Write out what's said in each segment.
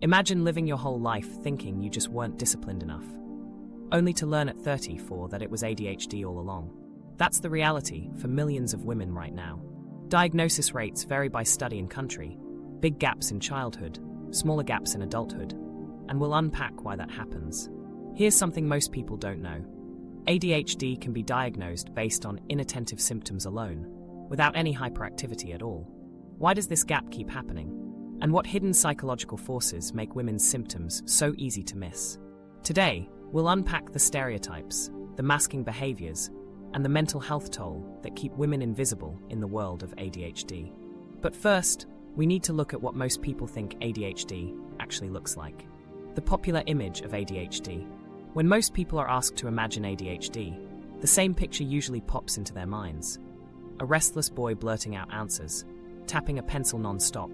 Imagine living your whole life thinking you just weren't disciplined enough, only to learn at 34 that it was ADHD all along. That's the reality for millions of women right now. Diagnosis rates vary by study and country, big gaps in childhood, smaller gaps in adulthood, and we'll unpack why that happens. Here's something most people don't know. ADHD can be diagnosed based on inattentive symptoms alone, without any hyperactivity at all. Why does this gap keep happening? And what hidden psychological forces make women's symptoms so easy to miss? Today, we'll unpack the stereotypes, the masking behaviors, and the mental health toll that keep women invisible in the world of ADHD. But first, we need to look at what most people think ADHD actually looks like. The popular image of ADHD. When most people are asked to imagine ADHD, the same picture usually pops into their minds. A restless boy blurting out answers, tapping a pencil non-stop,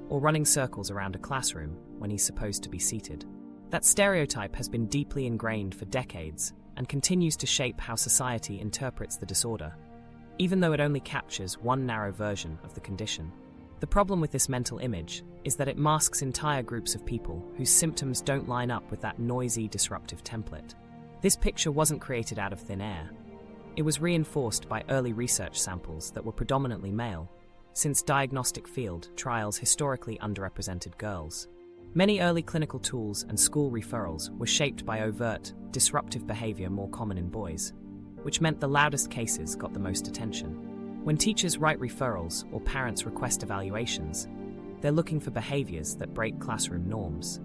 or running circles around a classroom when he's supposed to be seated. That stereotype has been deeply ingrained for decades and continues to shape how society interprets the disorder, even though it only captures one narrow version of the condition. The problem with this mental image is that it masks entire groups of people whose symptoms don't line up with that noisy, disruptive template. This picture wasn't created out of thin air. It was reinforced by early research samples that were predominantly male, since diagnostic field trials historically underrepresented girls. Many early clinical tools and school referrals were shaped by overt, disruptive behavior more common in boys, which meant the loudest cases got the most attention. When teachers write referrals or parents request evaluations, they're looking for behaviors that break classroom norms.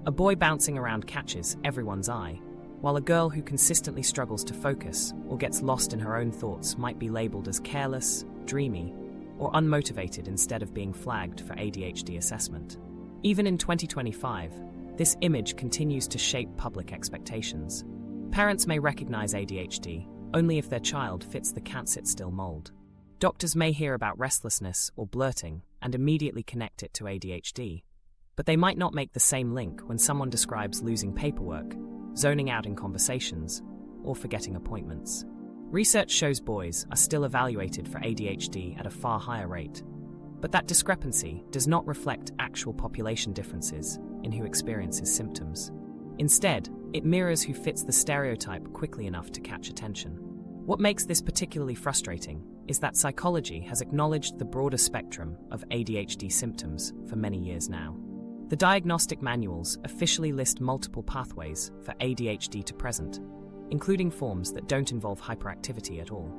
A boy bouncing around catches everyone's eye, while a girl who consistently struggles to focus or gets lost in her own thoughts might be labeled as careless, dreamy, or unmotivated instead of being flagged for ADHD assessment. Even in 2025, this image continues to shape public expectations. Parents may recognize ADHD only if their child fits the can't-sit-still mold. Doctors may hear about restlessness or blurting and immediately connect it to ADHD, but they might not make the same link when someone describes losing paperwork, zoning out in conversations, or forgetting appointments. Research shows boys are still evaluated for ADHD at a far higher rate, but that discrepancy does not reflect actual population differences in who experiences symptoms. Instead, it mirrors who fits the stereotype quickly enough to catch attention. What makes this particularly frustrating is that psychology has acknowledged the broader spectrum of ADHD symptoms for many years now. The diagnostic manuals officially list multiple pathways for ADHD to present, including forms that don't involve hyperactivity at all.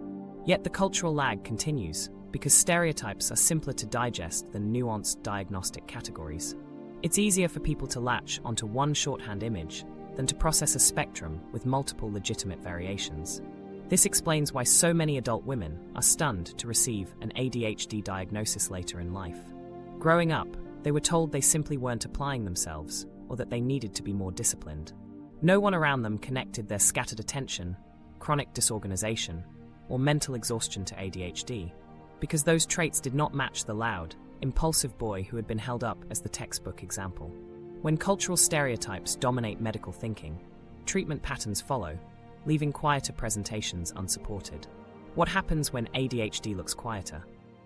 Yet the cultural lag continues because stereotypes are simpler to digest than nuanced diagnostic categories. It's easier for people to latch onto one shorthand image than to process a spectrum with multiple legitimate variations. This explains why so many adult women are stunned to receive an ADHD diagnosis later in life. Growing up, they were told they simply weren't applying themselves or that they needed to be more disciplined. No one around them connected their scattered attention, chronic disorganization, or mental exhaustion to ADHD, because those traits did not match the loud, impulsive boy who had been held up as the textbook example. When cultural stereotypes dominate medical thinking, treatment patterns follow, leaving quieter presentations unsupported. What happens when ADHD looks quieter?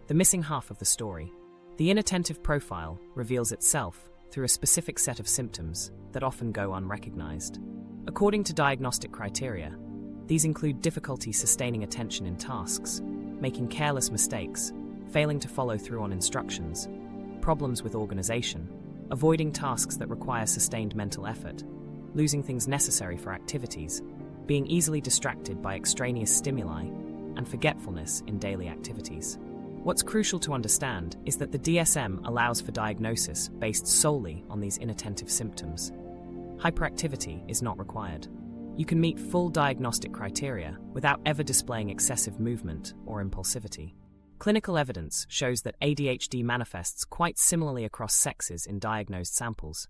The missing half of the story. The inattentive profile reveals itself through a specific set of symptoms that often go unrecognized. According to diagnostic criteria, these include difficulty sustaining attention in tasks, making careless mistakes, failing to follow through on instructions, problems with organization, avoiding tasks that require sustained mental effort, losing things necessary for activities, being easily distracted by extraneous stimuli, and forgetfulness in daily activities. What's crucial to understand is that the DSM allows for diagnosis based solely on these inattentive symptoms. Hyperactivity is not required. You can meet full diagnostic criteria without ever displaying excessive movement or impulsivity. Clinical evidence shows that ADHD manifests quite similarly across sexes in diagnosed samples,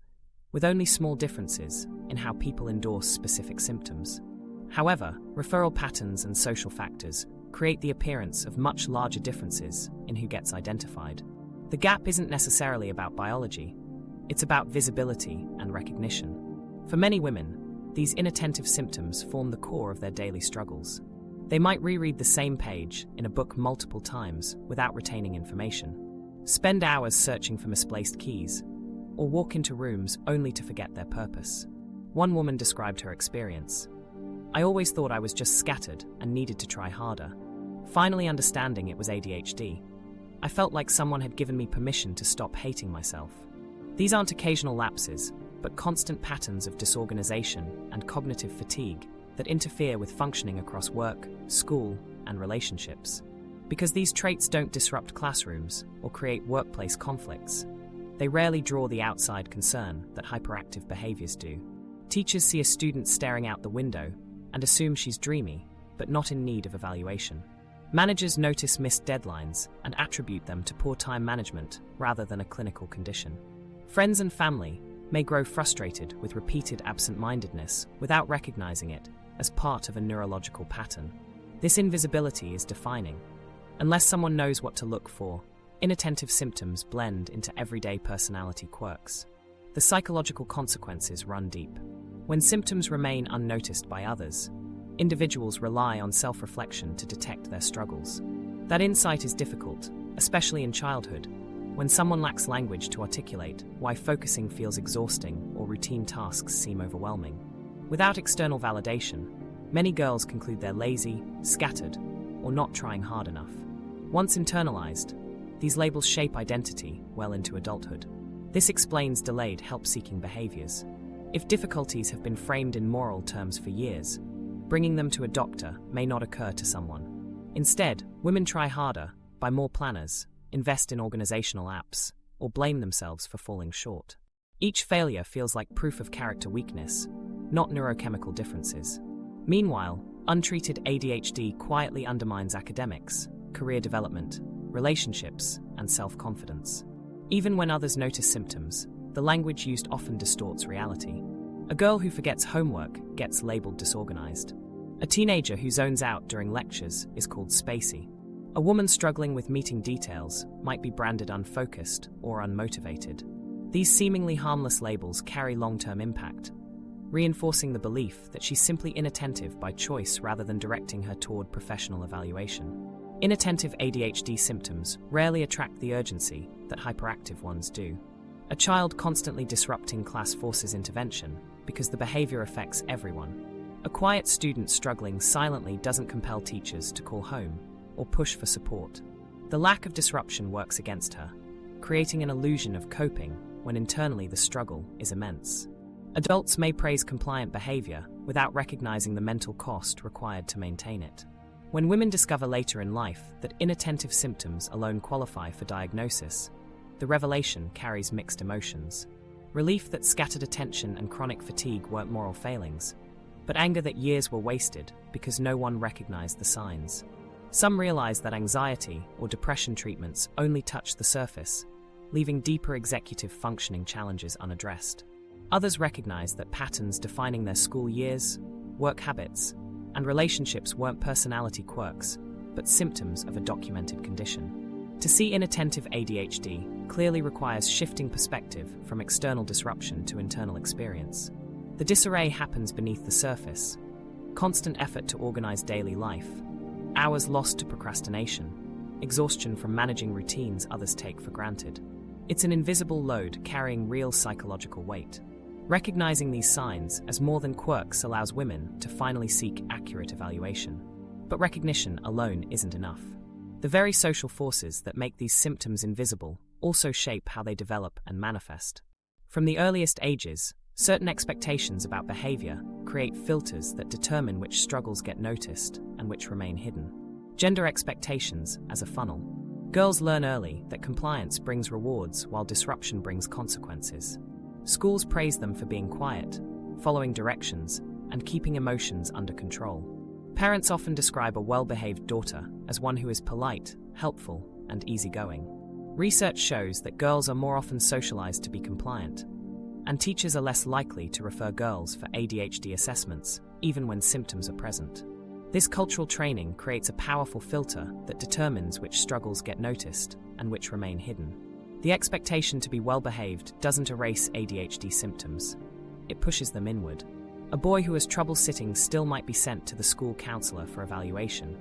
with only small differences in how people endorse specific symptoms. However, referral patterns and social factors create the appearance of much larger differences in who gets identified. The gap isn't necessarily about biology, it's about visibility and recognition. For many women, these inattentive symptoms form the core of their daily struggles. They might reread the same page in a book multiple times without retaining information, spend hours searching for misplaced keys, or walk into rooms only to forget their purpose. One woman described her experience. "I always thought I was just scattered and needed to try harder. Finally understanding it was ADHD, I felt like someone had given me permission to stop hating myself." These aren't occasional lapses, but constant patterns of disorganization and cognitive fatigue that interfere with functioning across work, school, and relationships. Because these traits don't disrupt classrooms or create workplace conflicts, they rarely draw the outside concern that hyperactive behaviors do. Teachers see a student staring out the window and assume she's dreamy, but not in need of evaluation. Managers notice missed deadlines and attribute them to poor time management rather than a clinical condition. Friends and family may grow frustrated with repeated absent-mindedness without recognizing it as part of a neurological pattern. This invisibility is defining. Unless someone knows what to look for, inattentive symptoms blend into everyday personality quirks. The psychological consequences run deep. When symptoms remain unnoticed by others, individuals rely on self-reflection to detect their struggles. That insight is difficult, especially in childhood, when someone lacks language to articulate why focusing feels exhausting or routine tasks seem overwhelming. Without external validation, many girls conclude they're lazy, scattered, or not trying hard enough. Once internalized, these labels shape identity well into adulthood. This explains delayed help-seeking behaviors. If difficulties have been framed in moral terms for years, bringing them to a doctor may not occur to someone. Instead, women try harder, buy more planners, invest in organizational apps, or blame themselves for falling short. Each failure feels like proof of character weakness, not neurochemical differences. Meanwhile, untreated ADHD quietly undermines academics, career development, relationships, and self-confidence. Even when others notice symptoms, the language used often distorts reality. A girl who forgets homework gets labeled disorganized. A teenager who zones out during lectures is called spacey. A woman struggling with meeting details might be branded unfocused or unmotivated. These seemingly harmless labels carry long-term impact, reinforcing the belief that she's simply inattentive by choice rather than directing her toward professional evaluation. Inattentive ADHD symptoms rarely attract the urgency that hyperactive ones do. A child constantly disrupting class forces intervention because the behavior affects everyone. A quiet student struggling silently doesn't compel teachers to call home or push for support. The lack of disruption works against her, creating an illusion of coping when internally the struggle is immense. Adults may praise compliant behavior without recognizing the mental cost required to maintain it. When women discover later in life that inattentive symptoms alone qualify for diagnosis, the revelation carries mixed emotions. Relief that scattered attention and chronic fatigue weren't moral failings, but anger that years were wasted because no one recognized the signs. Some realize that anxiety or depression treatments only touch the surface, leaving deeper executive functioning challenges unaddressed. Others recognize that patterns defining their school years, work habits, and relationships weren't personality quirks, but symptoms of a documented condition. To see inattentive ADHD clearly requires shifting perspective from external disruption to internal experience. The disarray happens beneath the surface: constant effort to organize daily life, hours lost to procrastination, exhaustion from managing routines others take for granted. It's an invisible load carrying real psychological weight. Recognizing these signs as more than quirks allows women to finally seek accurate evaluation. But recognition alone isn't enough. The very social forces that make these symptoms invisible also shape how they develop and manifest. From the earliest ages, certain expectations about behavior create filters that determine which struggles get noticed and which remain hidden. Gender expectations as a funnel. Girls learn early that compliance brings rewards while disruption brings consequences. Schools praise them for being quiet, following directions, and keeping emotions under control. Parents often describe a well-behaved daughter as one who is polite, helpful, and easygoing. Research shows that girls are more often socialized to be compliant, and teachers are less likely to refer girls for ADHD assessments, even when symptoms are present. This cultural training creates a powerful filter that determines which struggles get noticed and which remain hidden. The expectation to be well-behaved doesn't erase ADHD symptoms. It pushes them inward. A boy who has trouble sitting still might be sent to the school counselor for evaluation,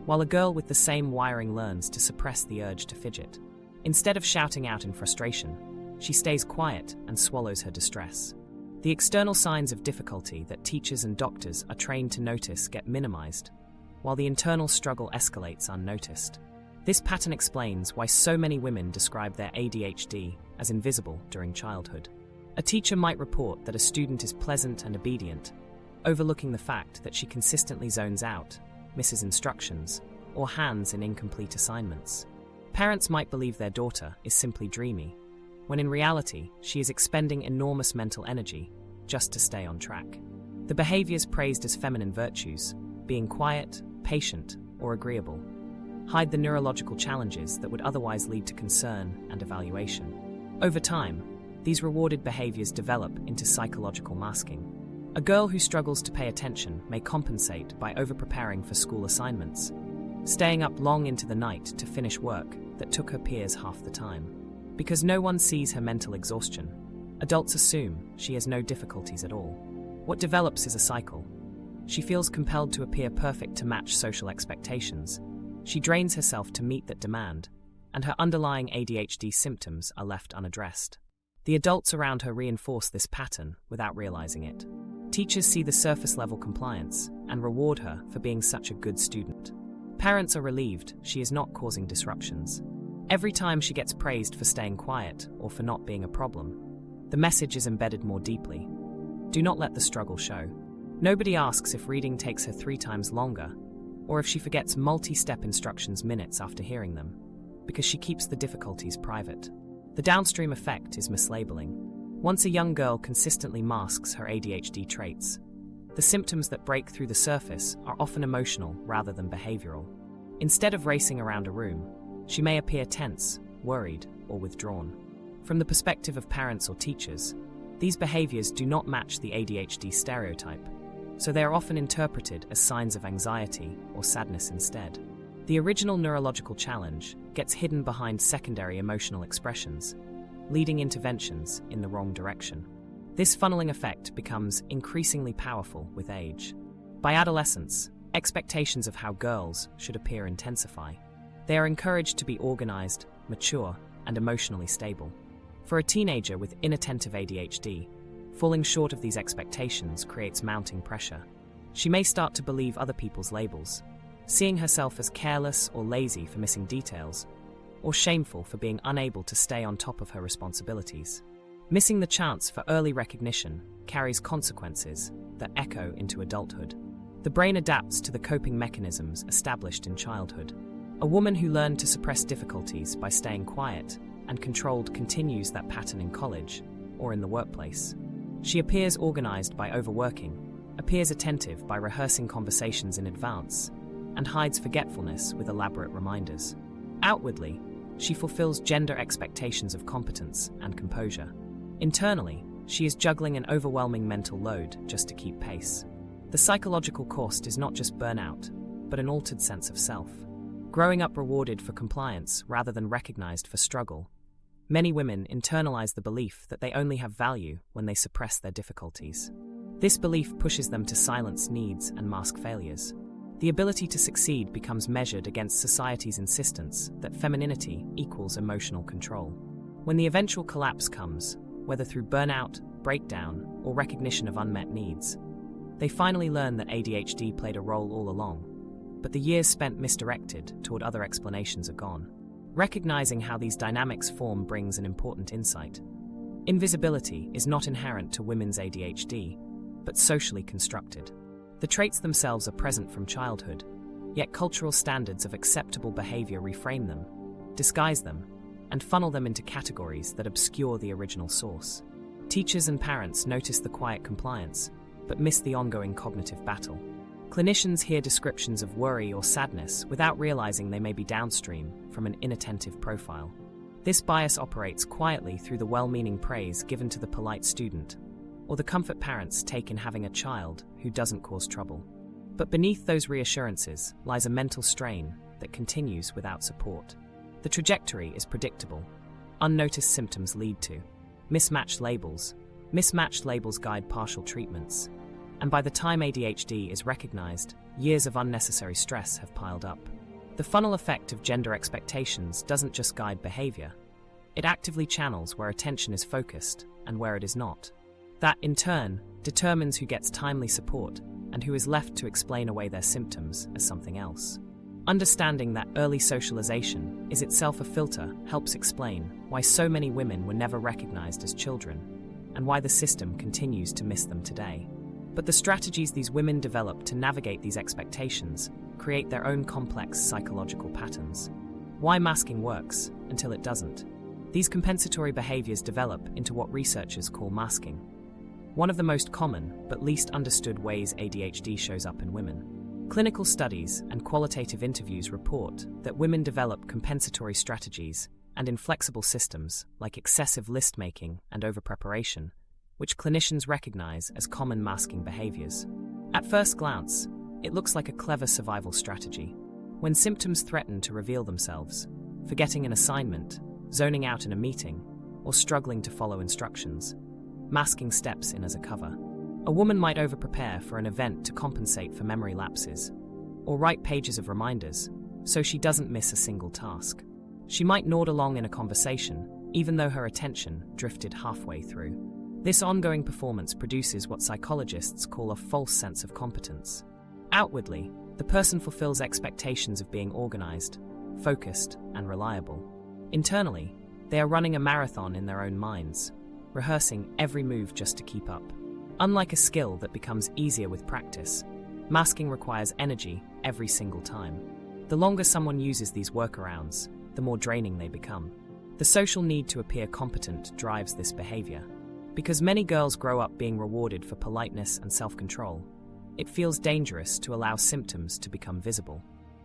while a girl with the same wiring learns to suppress the urge to fidget. Instead of shouting out in frustration, she stays quiet and swallows her distress. The external signs of difficulty that teachers and doctors are trained to notice get minimized, while the internal struggle escalates unnoticed. This pattern explains why so many women describe their ADHD as invisible during childhood. A teacher might report that a student is pleasant and obedient, overlooking the fact that she consistently zones out, misses instructions, or hands in incomplete assignments. Parents might believe their daughter is simply dreamy, when in reality she is expending enormous mental energy just to stay on track. The behaviors praised as feminine virtues, being quiet, patient, or agreeable, hide the neurological challenges that would otherwise lead to concern and evaluation. Over time, these rewarded behaviors develop into psychological masking. A girl who struggles to pay attention may compensate by over-preparing for school assignments, staying up long into the night to finish work that took her peers half the time. Because no one sees her mental exhaustion, adults assume she has no difficulties at all. What develops is a cycle. She feels compelled to appear perfect to match social expectations. She drains herself to meet that demand, and her underlying ADHD symptoms are left unaddressed. The adults around her reinforce this pattern without realizing it. Teachers see the surface-level compliance and reward her for being such a good student. Parents are relieved she is not causing disruptions. Every time she gets praised for staying quiet or for not being a problem, the message is embedded more deeply. Do not let the struggle show. Nobody asks if reading takes her 3 times longer, or if she forgets multi-step instructions minutes after hearing them, because she keeps the difficulties private. The downstream effect is mislabeling. Once a young girl consistently masks her ADHD traits, the symptoms that break through the surface are often emotional rather than behavioral. Instead of racing around a room, she may appear tense, worried, or withdrawn. From the perspective of parents or teachers, these behaviors do not match the ADHD stereotype, so they are often interpreted as signs of anxiety or sadness instead. The original neurological challenge gets hidden behind secondary emotional expressions, leading interventions in the wrong direction. This funneling effect becomes increasingly powerful with age. By adolescence, expectations of how girls should appear intensify. They are encouraged to be organized, mature, and emotionally stable. For a teenager with inattentive ADHD, falling short of these expectations creates mounting pressure. She may start to believe other people's labels, seeing herself as careless or lazy for missing details, or shameful for being unable to stay on top of her responsibilities. Missing the chance for early recognition carries consequences that echo into adulthood. The brain adapts to the coping mechanisms established in childhood. A woman who learned to suppress difficulties by staying quiet and controlled continues that pattern in college or in the workplace. She appears organized by overworking, appears attentive by rehearsing conversations in advance, and hides forgetfulness with elaborate reminders. Outwardly, she fulfills gender expectations of competence and composure. Internally, she is juggling an overwhelming mental load just to keep pace. The psychological cost is not just burnout, but an altered sense of self. Growing up rewarded for compliance rather than recognized for struggle, many women internalize the belief that they only have value when they suppress their difficulties. This belief pushes them to silence needs and mask failures. The ability to succeed becomes measured against society's insistence that femininity equals emotional control. When the eventual collapse comes, whether through burnout, breakdown, or recognition of unmet needs, they finally learn that ADHD played a role all along, but the years spent misdirected toward other explanations are gone. Recognizing how these dynamics form brings an important insight. Invisibility is not inherent to women's ADHD, but socially constructed. The traits themselves are present from childhood, yet cultural standards of acceptable behavior reframe them, disguise them, and funnel them into categories that obscure the original source. Teachers and parents notice the quiet compliance, but miss the ongoing cognitive battle. Clinicians hear descriptions of worry or sadness without realizing they may be downstream from an inattentive profile. This bias operates quietly through the well-meaning praise given to the polite student, or the comfort parents take in having a child who doesn't cause trouble. But beneath those reassurances lies a mental strain that continues without support. The trajectory is predictable. Unnoticed symptoms lead to mismatched labels. Mismatched labels guide partial treatments. And by the time ADHD is recognized, years of unnecessary stress have piled up. The funnel effect of gender expectations doesn't just guide behavior, It actively channels where attention is focused and where it is not. That, in turn, determines who gets timely support and who is left to explain away their symptoms as something else. Understanding that early socialization is itself a filter helps explain why so many women were never recognized as children and why the system continues to miss them today. But the strategies these women develop to navigate these expectations create their own complex psychological patterns. Why masking works until it doesn't. These compensatory behaviors develop into what researchers call masking, one of the most common but least understood ways ADHD shows up in women. Clinical studies and qualitative interviews report that women develop compensatory strategies and inflexible systems like excessive list-making and overpreparation, which clinicians recognize as common masking behaviors. At first glance, it looks like a clever survival strategy. When symptoms threaten to reveal themselves, forgetting an assignment, zoning out in a meeting, or struggling to follow instructions, masking steps in as a cover. A woman might overprepare for an event to compensate for memory lapses, or write pages of reminders so she doesn't miss a single task. She might nod along in a conversation, even though her attention drifted halfway through. This ongoing performance produces what psychologists call a false sense of competence. Outwardly, the person fulfills expectations of being organized, focused, and reliable. Internally, they are running a marathon in their own minds, rehearsing every move just to keep up. Unlike a skill that becomes easier with practice, masking requires energy every single time. The longer someone uses these workarounds, the more draining they become. The social need to appear competent drives this behavior. Because many girls grow up being rewarded for politeness and self-control, it feels dangerous to allow symptoms to become visible.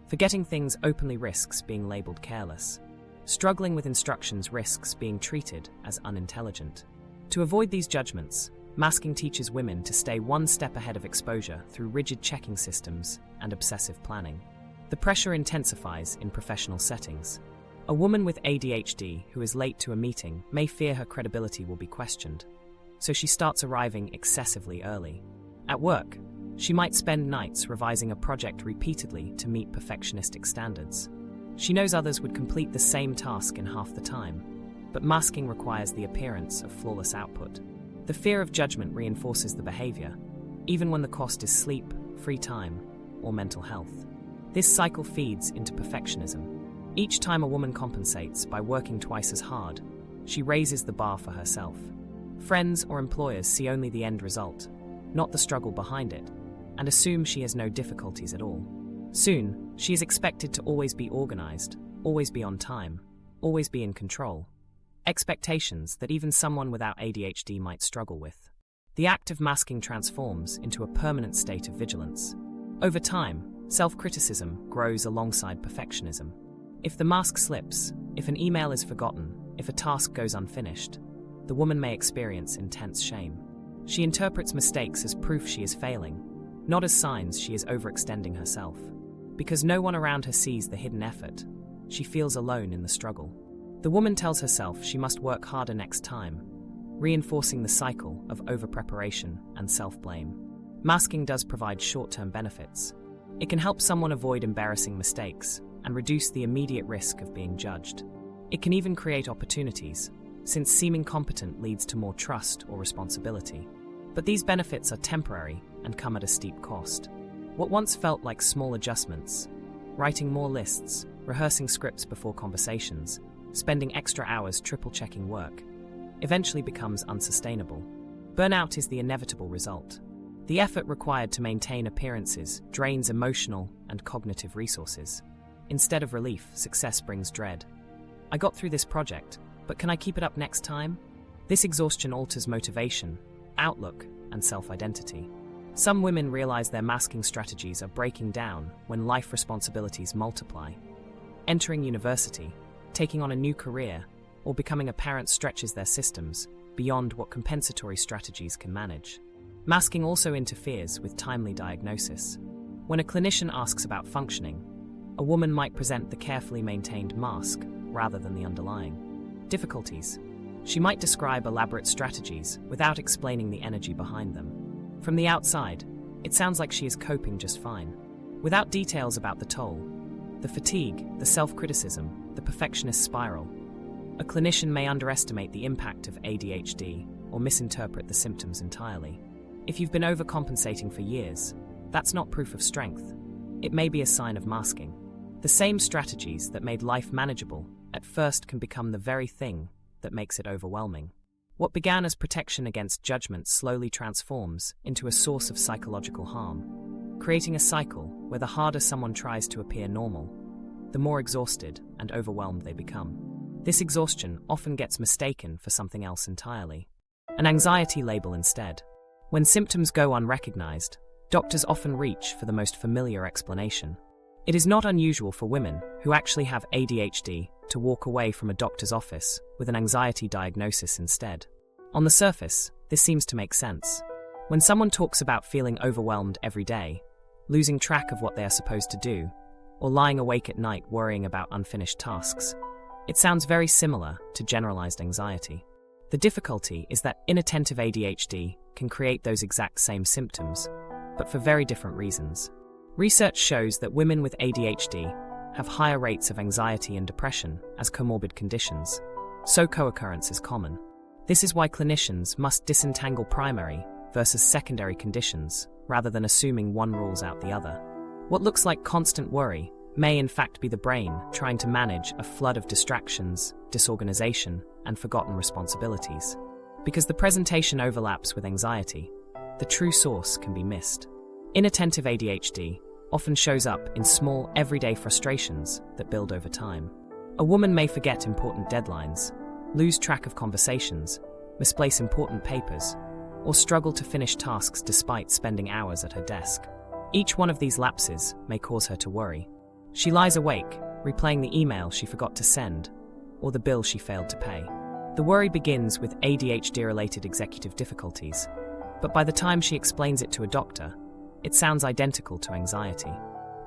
Forgetting things openly risks being labeled careless. Struggling with instructions risks being treated as unintelligent. To avoid these judgments, masking teaches women to stay one step ahead of exposure through rigid checking systems and obsessive planning. The pressure intensifies in professional settings. A woman with ADHD who is late to a meeting may fear her credibility will be questioned, so she starts arriving excessively early. At work, she might spend nights revising a project repeatedly to meet perfectionistic standards. She knows others would complete the same task in half the time, but masking requires the appearance of flawless output. The fear of judgment reinforces the behavior, even when the cost is sleep, free time, or mental health. This cycle feeds into perfectionism. Each time a woman compensates by working twice as hard, she raises the bar for herself. Friends or employers see only the end result, not the struggle behind it, and assume she has no difficulties at all. Soon, she is expected to always be organized, always be on time, always be in control. Expectations that even someone without ADHD might struggle with. The act of masking transforms into a permanent state of vigilance. Over time, self-criticism grows alongside perfectionism. If the mask slips, if an email is forgotten, if a task goes unfinished, the woman may experience intense shame. She interprets mistakes as proof she is failing, not as signs she is overextending herself. Because no one around her sees the hidden effort, she feels alone in the struggle. The woman tells herself she must work harder next time, reinforcing the cycle of overpreparation and self-blame. Masking does provide short-term benefits. It can help someone avoid embarrassing mistakes and reduce the immediate risk of being judged. It can even create opportunities, since seeming competent leads to more trust or responsibility. But these benefits are temporary and come at a steep cost. What once felt like small adjustments, writing more lists, rehearsing scripts before conversations, spending extra hours triple-checking work, eventually becomes unsustainable. Burnout is the inevitable result. The effort required to maintain appearances drains emotional and cognitive resources. Instead of relief, success brings dread. I got through this project, but can I keep it up next time? This exhaustion alters motivation, outlook, and self-identity. Some women realize their masking strategies are breaking down when life responsibilities multiply. Entering university, taking on a new career, or becoming a parent stretches their systems beyond what compensatory strategies can manage. Masking also interferes with timely diagnosis. When a clinician asks about functioning, a woman might present the carefully maintained mask rather than the underlying difficulties. She might describe elaborate strategies without explaining the energy behind them. From the outside, it sounds like she is coping just fine. Without details about the toll, the fatigue, the self-criticism, the perfectionist spiral, A clinician may underestimate the impact of ADHD or misinterpret the symptoms entirely. If you've been overcompensating for years, that's not proof of strength. It may be a sign of masking. The same strategies that made life manageable at first can become the very thing that makes it overwhelming. What began as protection against judgment slowly transforms into a source of psychological harm, creating a cycle where the harder someone tries to appear normal, the more exhausted and overwhelmed they become. This exhaustion often gets mistaken for something else entirely, an anxiety label instead. When symptoms go unrecognized, doctors often reach for the most familiar explanation. It is not unusual for women who actually have ADHD to walk away from a doctor's office with an anxiety diagnosis instead. On the surface, this seems to make sense. When someone talks about feeling overwhelmed every day, losing track of what they are supposed to do, or lying awake at night worrying about unfinished tasks, it sounds very similar to generalized anxiety. The difficulty is that inattentive ADHD can create those exact same symptoms, but for very different reasons. Research shows that women with ADHD have higher rates of anxiety and depression as comorbid conditions, so co-occurrence is common. This is why clinicians must disentangle primary versus secondary conditions rather than assuming one rules out the other. What looks like constant worry may in fact be the brain trying to manage a flood of distractions, disorganization, and forgotten responsibilities. Because the presentation overlaps with anxiety, the true source can be missed. Inattentive ADHD often shows up in small, everyday frustrations that build over time. A woman may forget important deadlines, lose track of conversations, misplace important papers, or struggle to finish tasks despite spending hours at her desk. Each one of these lapses may cause her to worry. She lies awake, replaying the email she forgot to send, or the bill she failed to pay. The worry begins with ADHD-related executive difficulties, but by the time she explains it to a doctor, it sounds identical to anxiety.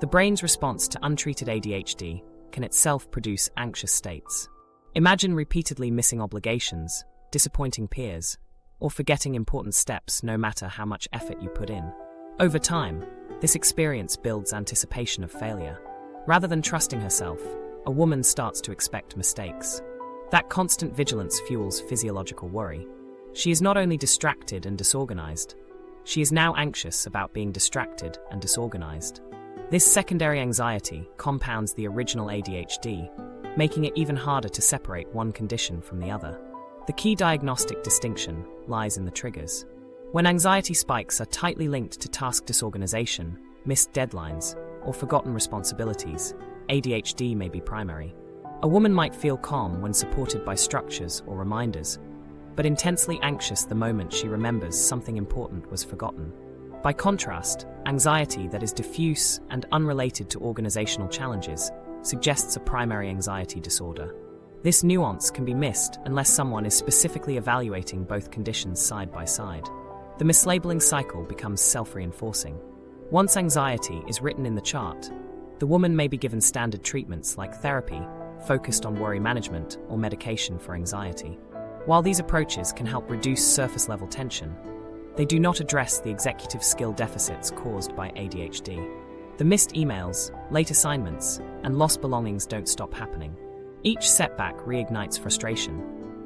The brain's response to untreated ADHD can itself produce anxious states. Imagine repeatedly missing obligations, disappointing peers, or forgetting important steps no matter how much effort you put in. Over time, this experience builds anticipation of failure. Rather than trusting herself, a woman starts to expect mistakes. That constant vigilance fuels physiological worry. She is not only distracted and disorganized, she is now anxious about being distracted and disorganized. This secondary anxiety compounds the original ADHD, making it even harder to separate one condition from the other. The key diagnostic distinction lies in the triggers. When anxiety spikes are tightly linked to task disorganization, missed deadlines, or forgotten responsibilities, ADHD may be primary. A woman might feel calm when supported by structures or reminders, but intensely anxious the moment she remembers something important was forgotten. By contrast, anxiety that is diffuse and unrelated to organizational challenges suggests a primary anxiety disorder. This nuance can be missed unless someone is specifically evaluating both conditions side by side. The mislabeling cycle becomes self-reinforcing. Once anxiety is written in the chart, the woman may be given standard treatments like therapy, focused on worry management, or medication for anxiety. While these approaches can help reduce surface-level tension, they do not address the executive skill deficits caused by ADHD. The missed emails, late assignments, and lost belongings don't stop happening. Each setback reignites frustration,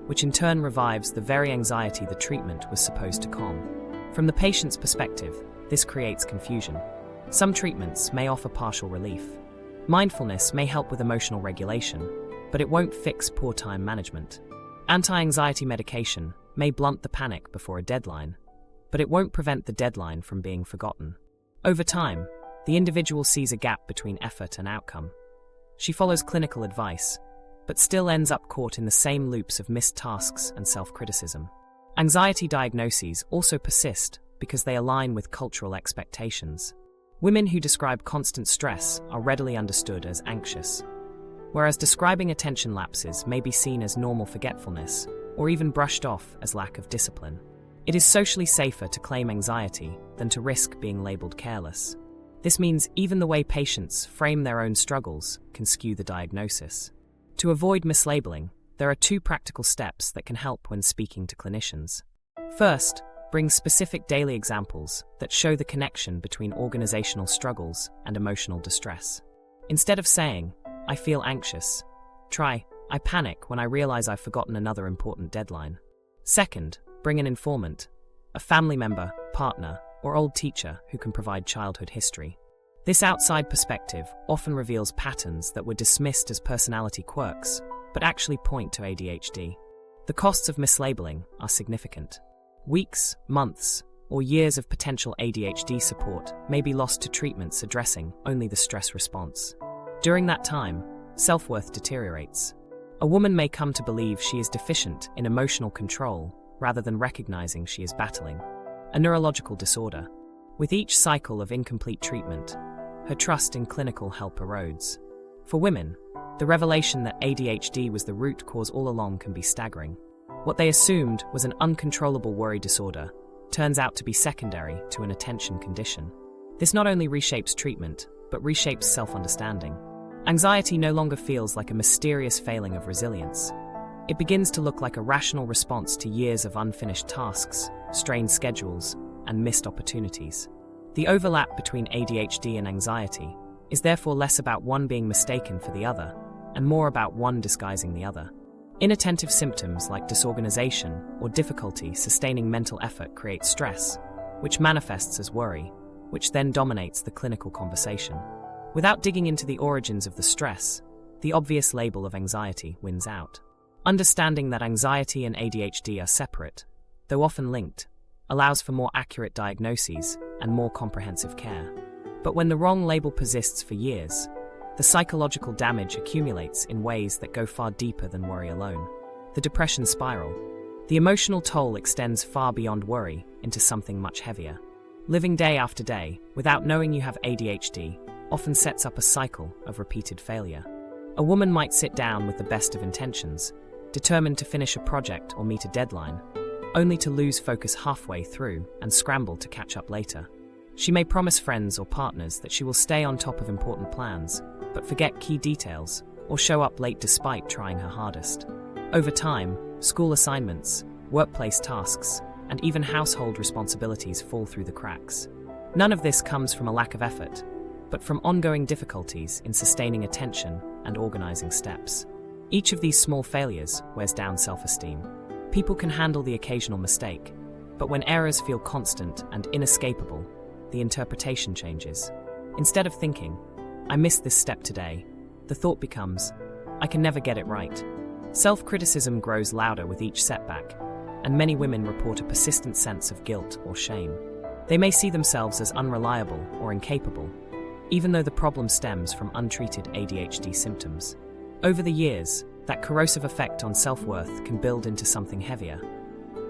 which in turn revives the very anxiety the treatment was supposed to calm. From the patient's perspective, this creates confusion. Some treatments may offer partial relief. Mindfulness may help with emotional regulation, but it won't fix poor time management. Anti-anxiety medication may blunt the panic before a deadline, but it won't prevent the deadline from being forgotten. Over time, the individual sees a gap between effort and outcome. She follows clinical advice, but still ends up caught in the same loops of missed tasks and self-criticism. Anxiety diagnoses also persist because they align with cultural expectations. Women who describe constant stress are readily understood as anxious, whereas describing attention lapses may be seen as normal forgetfulness or even brushed off as lack of discipline. It is socially safer to claim anxiety than to risk being labeled careless. This means even the way patients frame their own struggles can skew the diagnosis. To avoid mislabeling, there are 2 practical steps that can help when speaking to clinicians. First, bring specific daily examples that show the connection between organizational struggles and emotional distress. Instead of saying, "I feel anxious," try, I panic when I realize I've forgotten another important deadline. Second, bring an informant, a family member, partner, or old teacher who can provide childhood history. This outside perspective often reveals patterns that were dismissed as personality quirks, but actually point to ADHD. The costs of mislabeling are significant. Weeks, months, or years of potential ADHD support may be lost to treatments addressing only the stress response. During that time, self-worth deteriorates. A woman may come to believe she is deficient in emotional control rather than recognizing she is battling a neurological disorder. With each cycle of incomplete treatment, her trust in clinical help erodes. For women, the revelation that ADHD was the root cause all along can be staggering. What they assumed was an uncontrollable worry disorder turns out to be secondary to an attention condition. This not only reshapes treatment, but reshapes self-understanding. Anxiety no longer feels like a mysterious failing of resilience. It begins to look like a rational response to years of unfinished tasks, strained schedules, and missed opportunities. The overlap between ADHD and anxiety is therefore less about one being mistaken for the other, and more about one disguising the other. Inattentive symptoms like disorganization or difficulty sustaining mental effort create stress, which manifests as worry, which then dominates the clinical conversation. Without digging into the origins of the stress, the obvious label of anxiety wins out. Understanding that anxiety and ADHD are separate, though often linked, allows for more accurate diagnoses and more comprehensive care. But when the wrong label persists for years, the psychological damage accumulates in ways that go far deeper than worry alone. The depression spiral. The emotional toll extends far beyond worry into something much heavier. Living day after day, without knowing you have ADHD, often sets up a cycle of repeated failure. A woman might sit down with the best of intentions, determined to finish a project or meet a deadline, only to lose focus halfway through and scramble to catch up later. She may promise friends or partners that she will stay on top of important plans, but forget key details or show up late despite trying her hardest. Over time, school assignments, workplace tasks, and even household responsibilities fall through the cracks. None of this comes from a lack of effort, but from ongoing difficulties in sustaining attention and organizing steps. Each of these small failures wears down self-esteem. People can handle the occasional mistake, but when errors feel constant and inescapable, the interpretation changes. Instead of thinking, "I missed this step today," the thought becomes, "I can never get it right." Self-criticism grows louder with each setback, and many women report a persistent sense of guilt or shame. They may see themselves as unreliable or incapable, even though the problem stems from untreated ADHD symptoms. Over the years, that corrosive effect on self-worth can build into something heavier,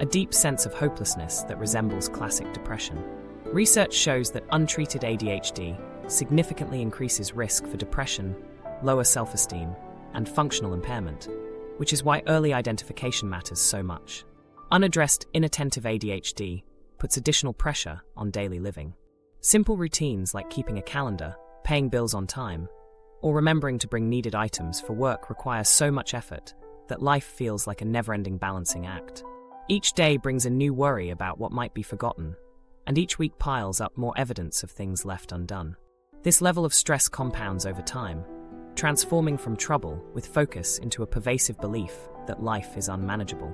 a deep sense of hopelessness that resembles classic depression. Research shows that untreated ADHD significantly increases risk for depression, lower self-esteem, and functional impairment, which is why early identification matters so much. Unaddressed inattentive ADHD puts additional pressure on daily living. Simple routines like keeping a calendar, paying bills on time, or remembering to bring needed items for work require so much effort that life feels like a never-ending balancing act. Each day brings a new worry about what might be forgotten, and each week piles up more evidence of things left undone. This level of stress compounds over time, transforming from trouble with focus into a pervasive belief that life is unmanageable.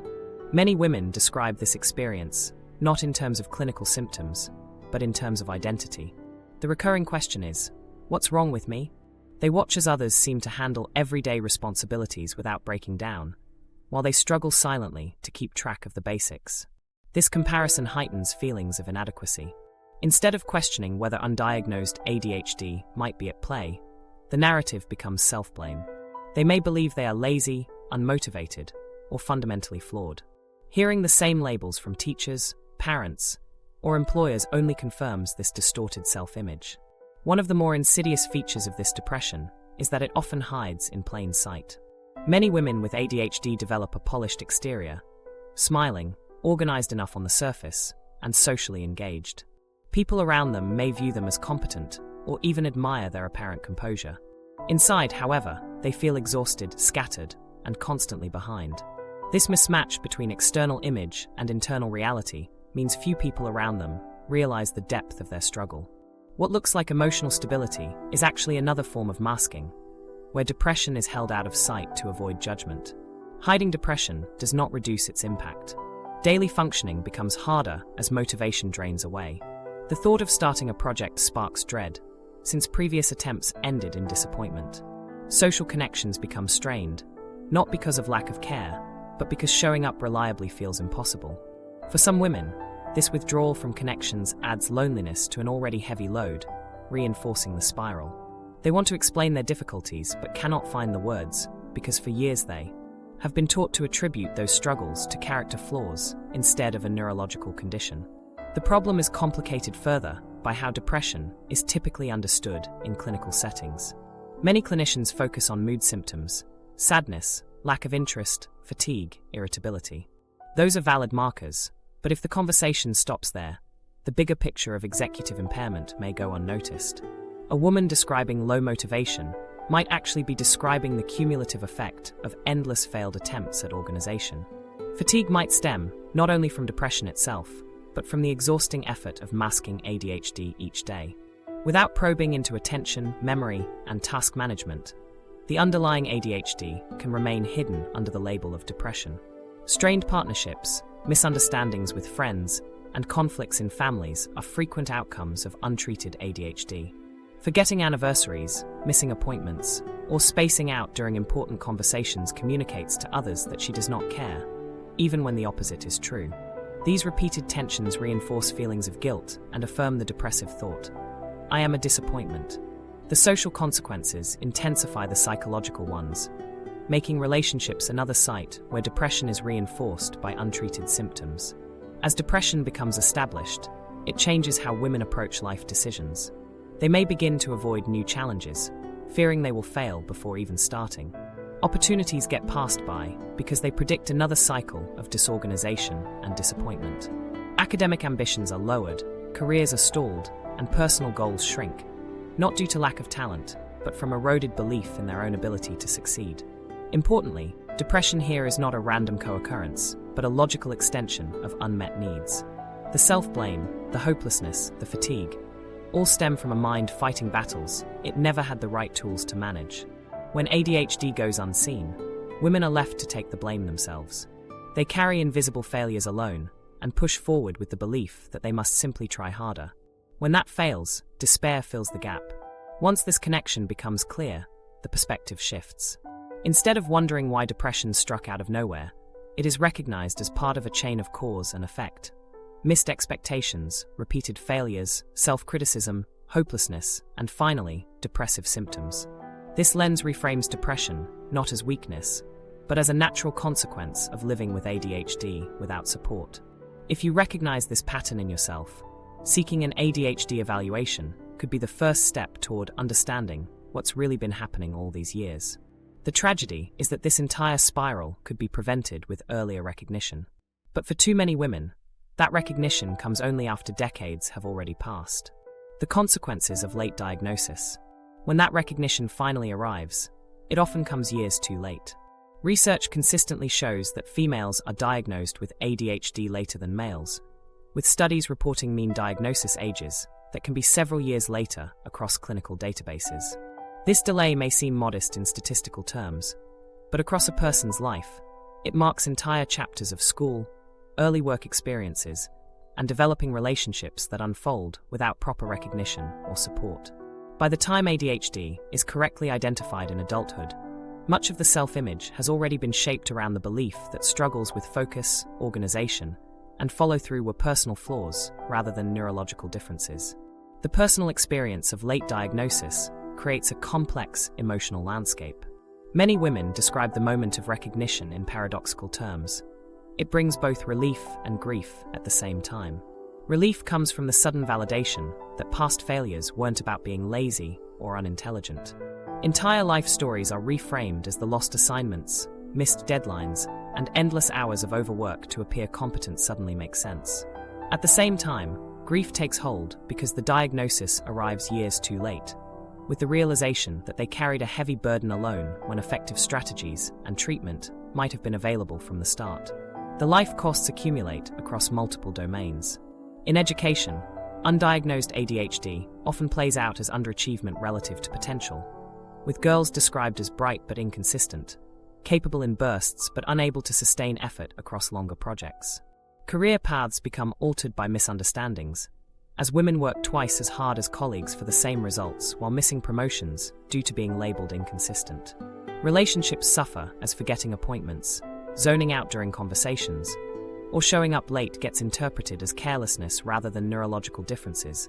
Many women describe this experience not in terms of clinical symptoms, but in terms of identity. The recurring question is, what's wrong with me? They watch as others seem to handle everyday responsibilities without breaking down, while they struggle silently to keep track of the basics. This comparison heightens feelings of inadequacy. Instead of questioning whether undiagnosed ADHD might be at play, the narrative becomes self-blame. They may believe they are lazy, unmotivated, or fundamentally flawed. Hearing the same labels from teachers, parents, or employers only confirms this distorted self-image. One of the more insidious features of this depression is that it often hides in plain sight. Many women with ADHD develop a polished exterior, smiling, organized enough on the surface, and socially engaged. People around them may view them as competent or even admire their apparent composure. Inside, however, they feel exhausted, scattered, and constantly behind. This mismatch between external image and internal reality means few people around them realize the depth of their struggle. What looks like emotional stability is actually another form of masking, where depression is held out of sight to avoid judgment. Hiding depression does not reduce its impact. Daily functioning becomes harder as motivation drains away. The thought of starting a project sparks dread, since previous attempts ended in disappointment. Social connections become strained, not because of lack of care, but because showing up reliably feels impossible. For some women, this withdrawal from connections adds loneliness to an already heavy load, reinforcing the spiral. They want to explain their difficulties but cannot find the words, because for years they have been taught to attribute those struggles to character flaws instead of a neurological condition. The problem is complicated further by how depression is typically understood in clinical settings. Many clinicians focus on mood symptoms, sadness, lack of interest, fatigue, irritability. Those are valid markers, but if the conversation stops there, the bigger picture of executive impairment may go unnoticed. A woman describing low motivation might actually be describing the cumulative effect of endless failed attempts at organization. Fatigue might stem not only from depression itself, but from the exhausting effort of masking ADHD each day. Without probing into attention, memory, and task management, the underlying ADHD can remain hidden under the label of depression. Strained partnerships, misunderstandings with friends, and conflicts in families are frequent outcomes of untreated ADHD. Forgetting anniversaries, missing appointments, or spacing out during important conversations communicates to others that she does not care, even when the opposite is true. These repeated tensions reinforce feelings of guilt and affirm the depressive thought, "I am a disappointment." The social consequences intensify the psychological ones, making relationships another site where depression is reinforced by untreated symptoms. As depression becomes established, it changes how women approach life decisions. They may begin to avoid new challenges, fearing they will fail before even starting. Opportunities get passed by because they predict another cycle of disorganization and disappointment. Academic ambitions are lowered, careers are stalled, and personal goals shrink, not due to lack of talent, but from eroded belief in their own ability to succeed. Importantly, depression here is not a random co-occurrence, but a logical extension of unmet needs. The self-blame, the hopelessness, the fatigue, all stem from a mind fighting battles it never had the right tools to manage. When ADHD goes unseen, women are left to take the blame themselves. They carry invisible failures alone and push forward with the belief that they must simply try harder. When that fails, despair fills the gap. Once this connection becomes clear, the perspective shifts. Instead of wondering why depression struck out of nowhere, it is recognized as part of a chain of cause and effect. Missed expectations, repeated failures, self-criticism, hopelessness, and finally, depressive symptoms. This lens reframes depression not as weakness, but as a natural consequence of living with ADHD without support. If you recognize this pattern in yourself, seeking an ADHD evaluation could be the first step toward understanding what's really been happening all these years. The tragedy is that this entire spiral could be prevented with earlier recognition. But for too many women, that recognition comes only after decades have already passed. The consequences of late diagnosis. When that recognition finally arrives, it often comes years too late. Research consistently shows that females are diagnosed with ADHD later than males, with studies reporting mean diagnosis ages that can be several years later across clinical databases. This delay may seem modest in statistical terms, but across a person's life, it marks entire chapters of school, early work experiences, and developing relationships that unfold without proper recognition or support. By the time ADHD is correctly identified in adulthood, much of the self-image has already been shaped around the belief that struggles with focus, organization, and follow-through were personal flaws rather than neurological differences. The personal experience of late diagnosis creates a complex emotional landscape. Many women describe the moment of recognition in paradoxical terms. It brings both relief and grief at the same time. Relief comes from the sudden validation that past failures weren't about being lazy or unintelligent. Entire life stories are reframed as the lost assignments, missed deadlines, and endless hours of overwork to appear competent suddenly make sense. At the same time, grief takes hold because the diagnosis arrives years too late, with the realization that they carried a heavy burden alone when effective strategies and treatment might have been available from the start. The life costs accumulate across multiple domains. In education, undiagnosed ADHD often plays out as underachievement relative to potential. with girls described as bright but inconsistent, capable in bursts but unable to sustain effort across longer projects. Career paths become altered by misunderstandings, as women work twice as hard as colleagues for the same results while missing promotions due to being labeled inconsistent. Relationships suffer as forgetting appointments, zoning out during conversations, or showing up late gets interpreted as carelessness rather than neurological differences,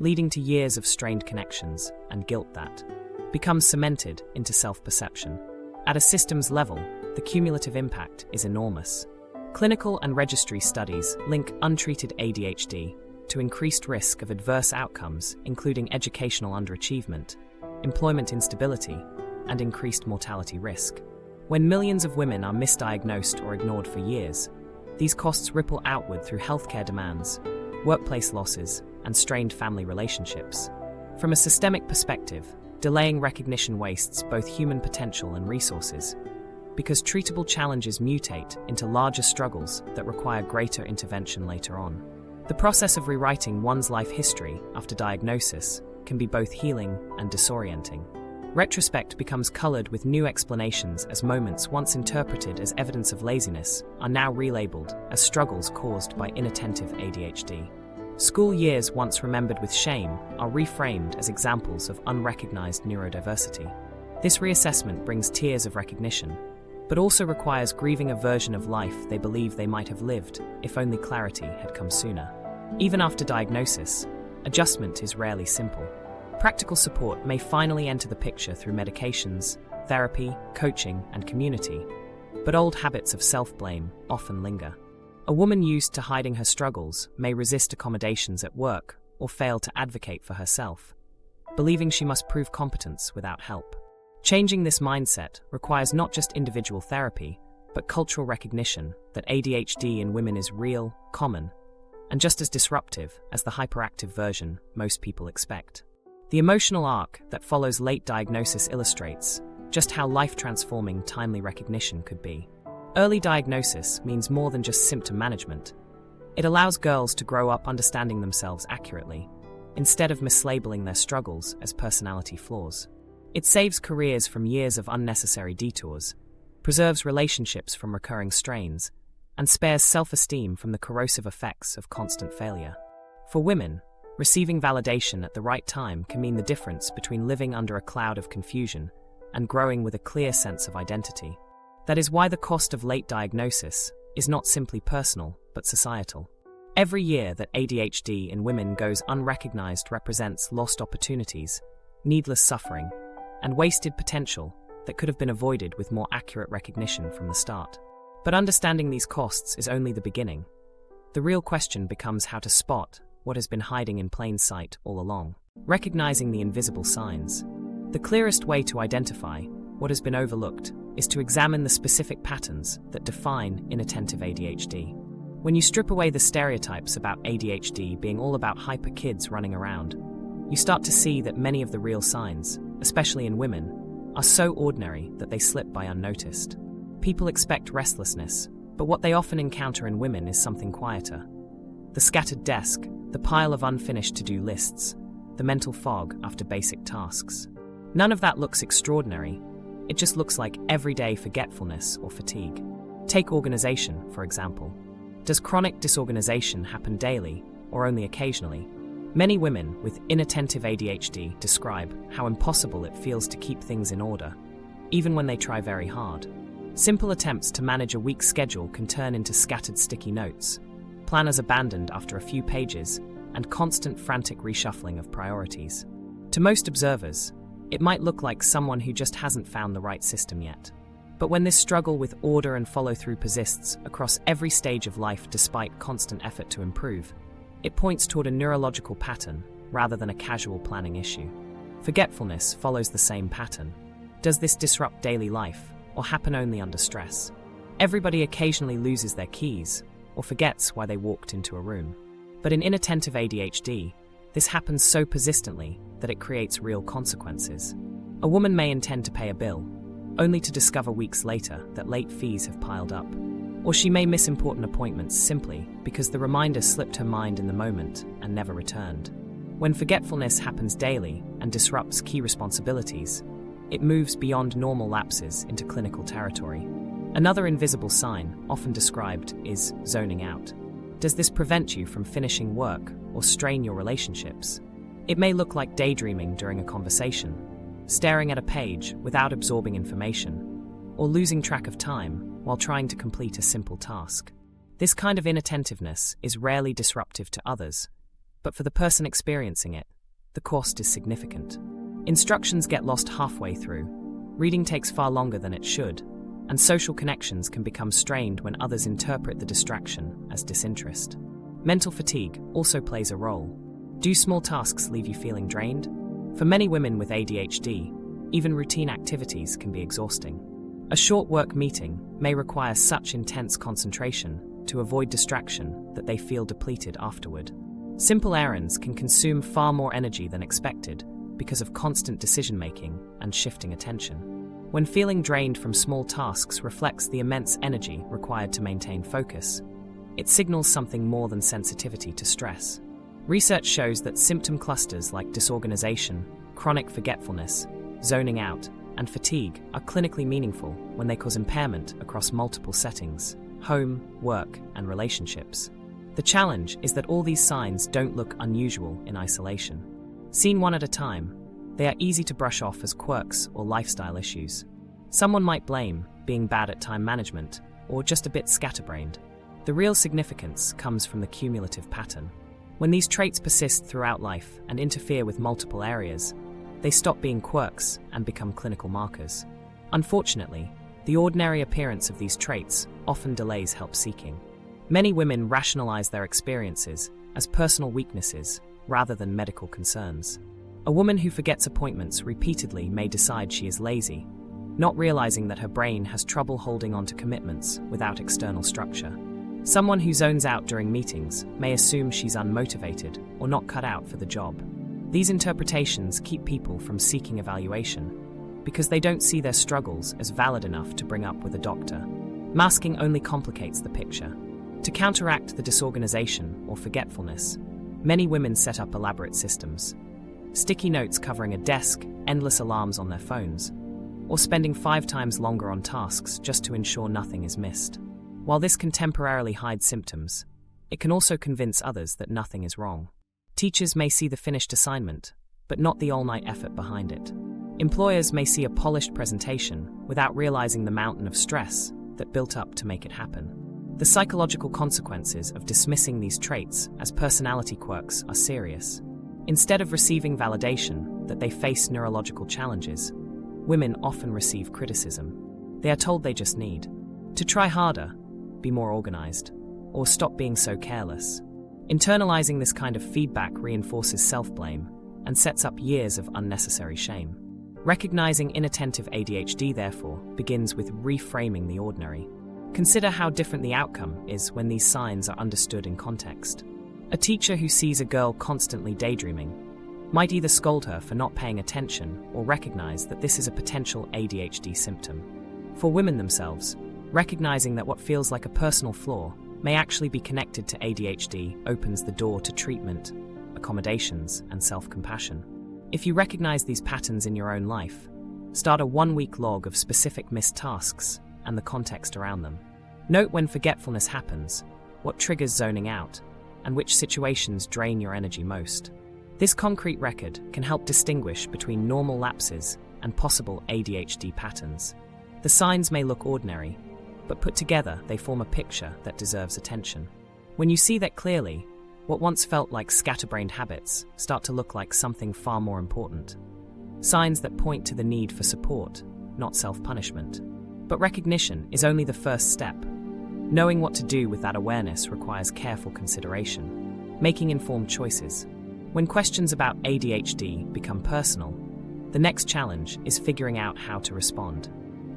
leading to years of strained connections and guilt that becomes cemented into self-perception. At a systems level, the cumulative impact is enormous. Clinical and registry studies link untreated ADHD to increased risk of adverse outcomes, including educational underachievement, employment instability, and increased mortality risk. When millions of women are misdiagnosed or ignored for years, these costs ripple outward through healthcare demands, workplace losses, and strained family relationships. From a systemic perspective, delaying recognition wastes both human potential and resources, because treatable challenges mutate into larger struggles that require greater intervention later on. The process of rewriting one's life history after diagnosis can be both healing and disorienting. Retrospect becomes colored with new explanations as moments once interpreted as evidence of laziness are now relabeled as struggles caused by inattentive ADHD. School years once remembered with shame are reframed as examples of unrecognized neurodiversity. This reassessment brings tears of recognition, but also requires grieving a version of life they believe they might have lived if only clarity had come sooner. Even after diagnosis, adjustment is rarely simple. Practical support may finally enter the picture through medications, therapy, coaching, and community, but old habits of self-blame often linger. A woman used to hiding her struggles may resist accommodations at work or fail to advocate for herself, believing she must prove competence without help. Changing this mindset requires not just individual therapy, but cultural recognition that ADHD in women is real, common, and just as disruptive as the hyperactive version most people expect. The emotional arc that follows late diagnosis illustrates just how life-transforming timely recognition could be. Early diagnosis means more than just symptom management. It allows girls to grow up understanding themselves accurately, instead of mislabeling their struggles as personality flaws. It saves careers from years of unnecessary detours, preserves relationships from recurring strains, and spares self-esteem from the corrosive effects of constant failure. For women, receiving validation at the right time can mean the difference between living under a cloud of confusion and growing with a clear sense of identity. That is why the cost of late diagnosis is not simply personal, but societal. Every year that ADHD in women goes unrecognized represents lost opportunities, needless suffering, and wasted potential that could have been avoided with more accurate recognition from the start. But understanding these costs is only the beginning. The real question becomes how to spot what has been hiding in plain sight all along. Recognizing the invisible signs. The clearest way to identify what has been overlooked is to examine the specific patterns that define inattentive ADHD. When you strip away the stereotypes about ADHD being all about hyper kids running around, you start to see that many of the real signs, especially in women, are so ordinary that they slip by unnoticed. People expect restlessness, but what they often encounter in women is something quieter. The scattered desk, the pile of unfinished to-do lists, the mental fog after basic tasks. None of that looks extraordinary. It just looks like everyday forgetfulness or fatigue. Take organization, for example. Does chronic disorganization happen daily or only occasionally? Many women with inattentive ADHD describe how impossible it feels to keep things in order, even when they try very hard. Simple attempts to manage a week's schedule can turn into scattered sticky notes, planners abandoned after a few pages, and constant frantic reshuffling of priorities. To most observers, it might look like someone who just hasn't found the right system yet. But when this struggle with order and follow-through persists across every stage of life despite constant effort to improve, it points toward a neurological pattern rather than a casual planning issue. Forgetfulness follows the same pattern. Does this disrupt daily life, or happen only under stress? Everybody occasionally loses their keys, or forgets why they walked into a room. But in inattentive ADHD, this happens so persistently that it creates real consequences. A woman may intend to pay a bill, only to discover weeks later that late fees have piled up. Or she may miss important appointments simply because the reminder slipped her mind in the moment and never returned. When forgetfulness happens daily and disrupts key responsibilities, it moves beyond normal lapses into clinical territory. Another invisible sign, often described, is zoning out. Does this prevent you from finishing work or strain your relationships? It may look like daydreaming during a conversation, staring at a page without absorbing information, or losing track of time while trying to complete a simple task. This kind of inattentiveness is rarely disruptive to others, but for the person experiencing it, the cost is significant. Instructions get lost halfway through, reading takes far longer than it should, and social connections can become strained when others interpret the distraction as disinterest. Mental fatigue also plays a role. Do small tasks leave you feeling drained? For many women with ADHD, even routine activities can be exhausting. A short work meeting may require such intense concentration to avoid distraction that they feel depleted afterward. Simple errands can consume far more energy than expected because of constant decision-making and shifting attention. When feeling drained from small tasks reflects the immense energy required to maintain focus, it signals something more than sensitivity to stress. Research shows that symptom clusters like disorganization, chronic forgetfulness, zoning out, and fatigue are clinically meaningful when they cause impairment across multiple settings: home, work, and relationships. The challenge is that all these signs don't look unusual in isolation. Seen one at a time, they are easy to brush off as quirks or lifestyle issues. Someone might blame being bad at time management or just a bit scatterbrained. The real significance comes from the cumulative pattern. When these traits persist throughout life and interfere with multiple areas, they stop being quirks and become clinical markers. Unfortunately, the ordinary appearance of these traits often delays help seeking. Many women rationalize their experiences as personal weaknesses rather than medical concerns. A woman who forgets appointments repeatedly may decide she is lazy, not realizing that her brain has trouble holding on to commitments without external structure. Someone who zones out during meetings may assume she's unmotivated or not cut out for the job. These interpretations keep people from seeking evaluation because they don't see their struggles as valid enough to bring up with a doctor. Masking only complicates the picture. To counteract the disorganization or forgetfulness, many women set up elaborate systems. Sticky notes covering a desk, endless alarms on their phones, or spending 5 times longer on tasks just to ensure nothing is missed. While this can temporarily hide symptoms, it can also convince others that nothing is wrong. Teachers may see the finished assignment, but not the all-night effort behind it. Employers may see a polished presentation without realizing the mountain of stress that built up to make it happen. The psychological consequences of dismissing these traits as personality quirks are serious. Instead of receiving validation that they face neurological challenges, women often receive criticism. They are told they just need to try harder, be more organized, or stop being so careless. Internalizing this kind of feedback reinforces self-blame and sets up years of unnecessary shame. Recognizing inattentive ADHD, therefore, begins with reframing the ordinary. Consider how different the outcome is when these signs are understood in context. A teacher who sees a girl constantly daydreaming might either scold her for not paying attention or recognize that this is a potential ADHD symptom. For women themselves, recognizing that what feels like a personal flaw may actually be connected to ADHD opens the door to treatment, accommodations, and self-compassion. If you recognize these patterns in your own life, start a 1-week log of specific missed tasks and the context around them. Note when forgetfulness happens, what triggers zoning out, and which situations drain your energy most. This concrete record can help distinguish between normal lapses and possible ADHD patterns. The signs may look ordinary, but put together they form a picture that deserves attention. When you see that clearly, what once felt like scatterbrained habits start to look like something far more important. Signs that point to the need for support, not self-punishment. But recognition is only the first step. Knowing what to do with that awareness requires careful consideration, making informed choices. When questions about ADHD become personal, the next challenge is figuring out how to respond.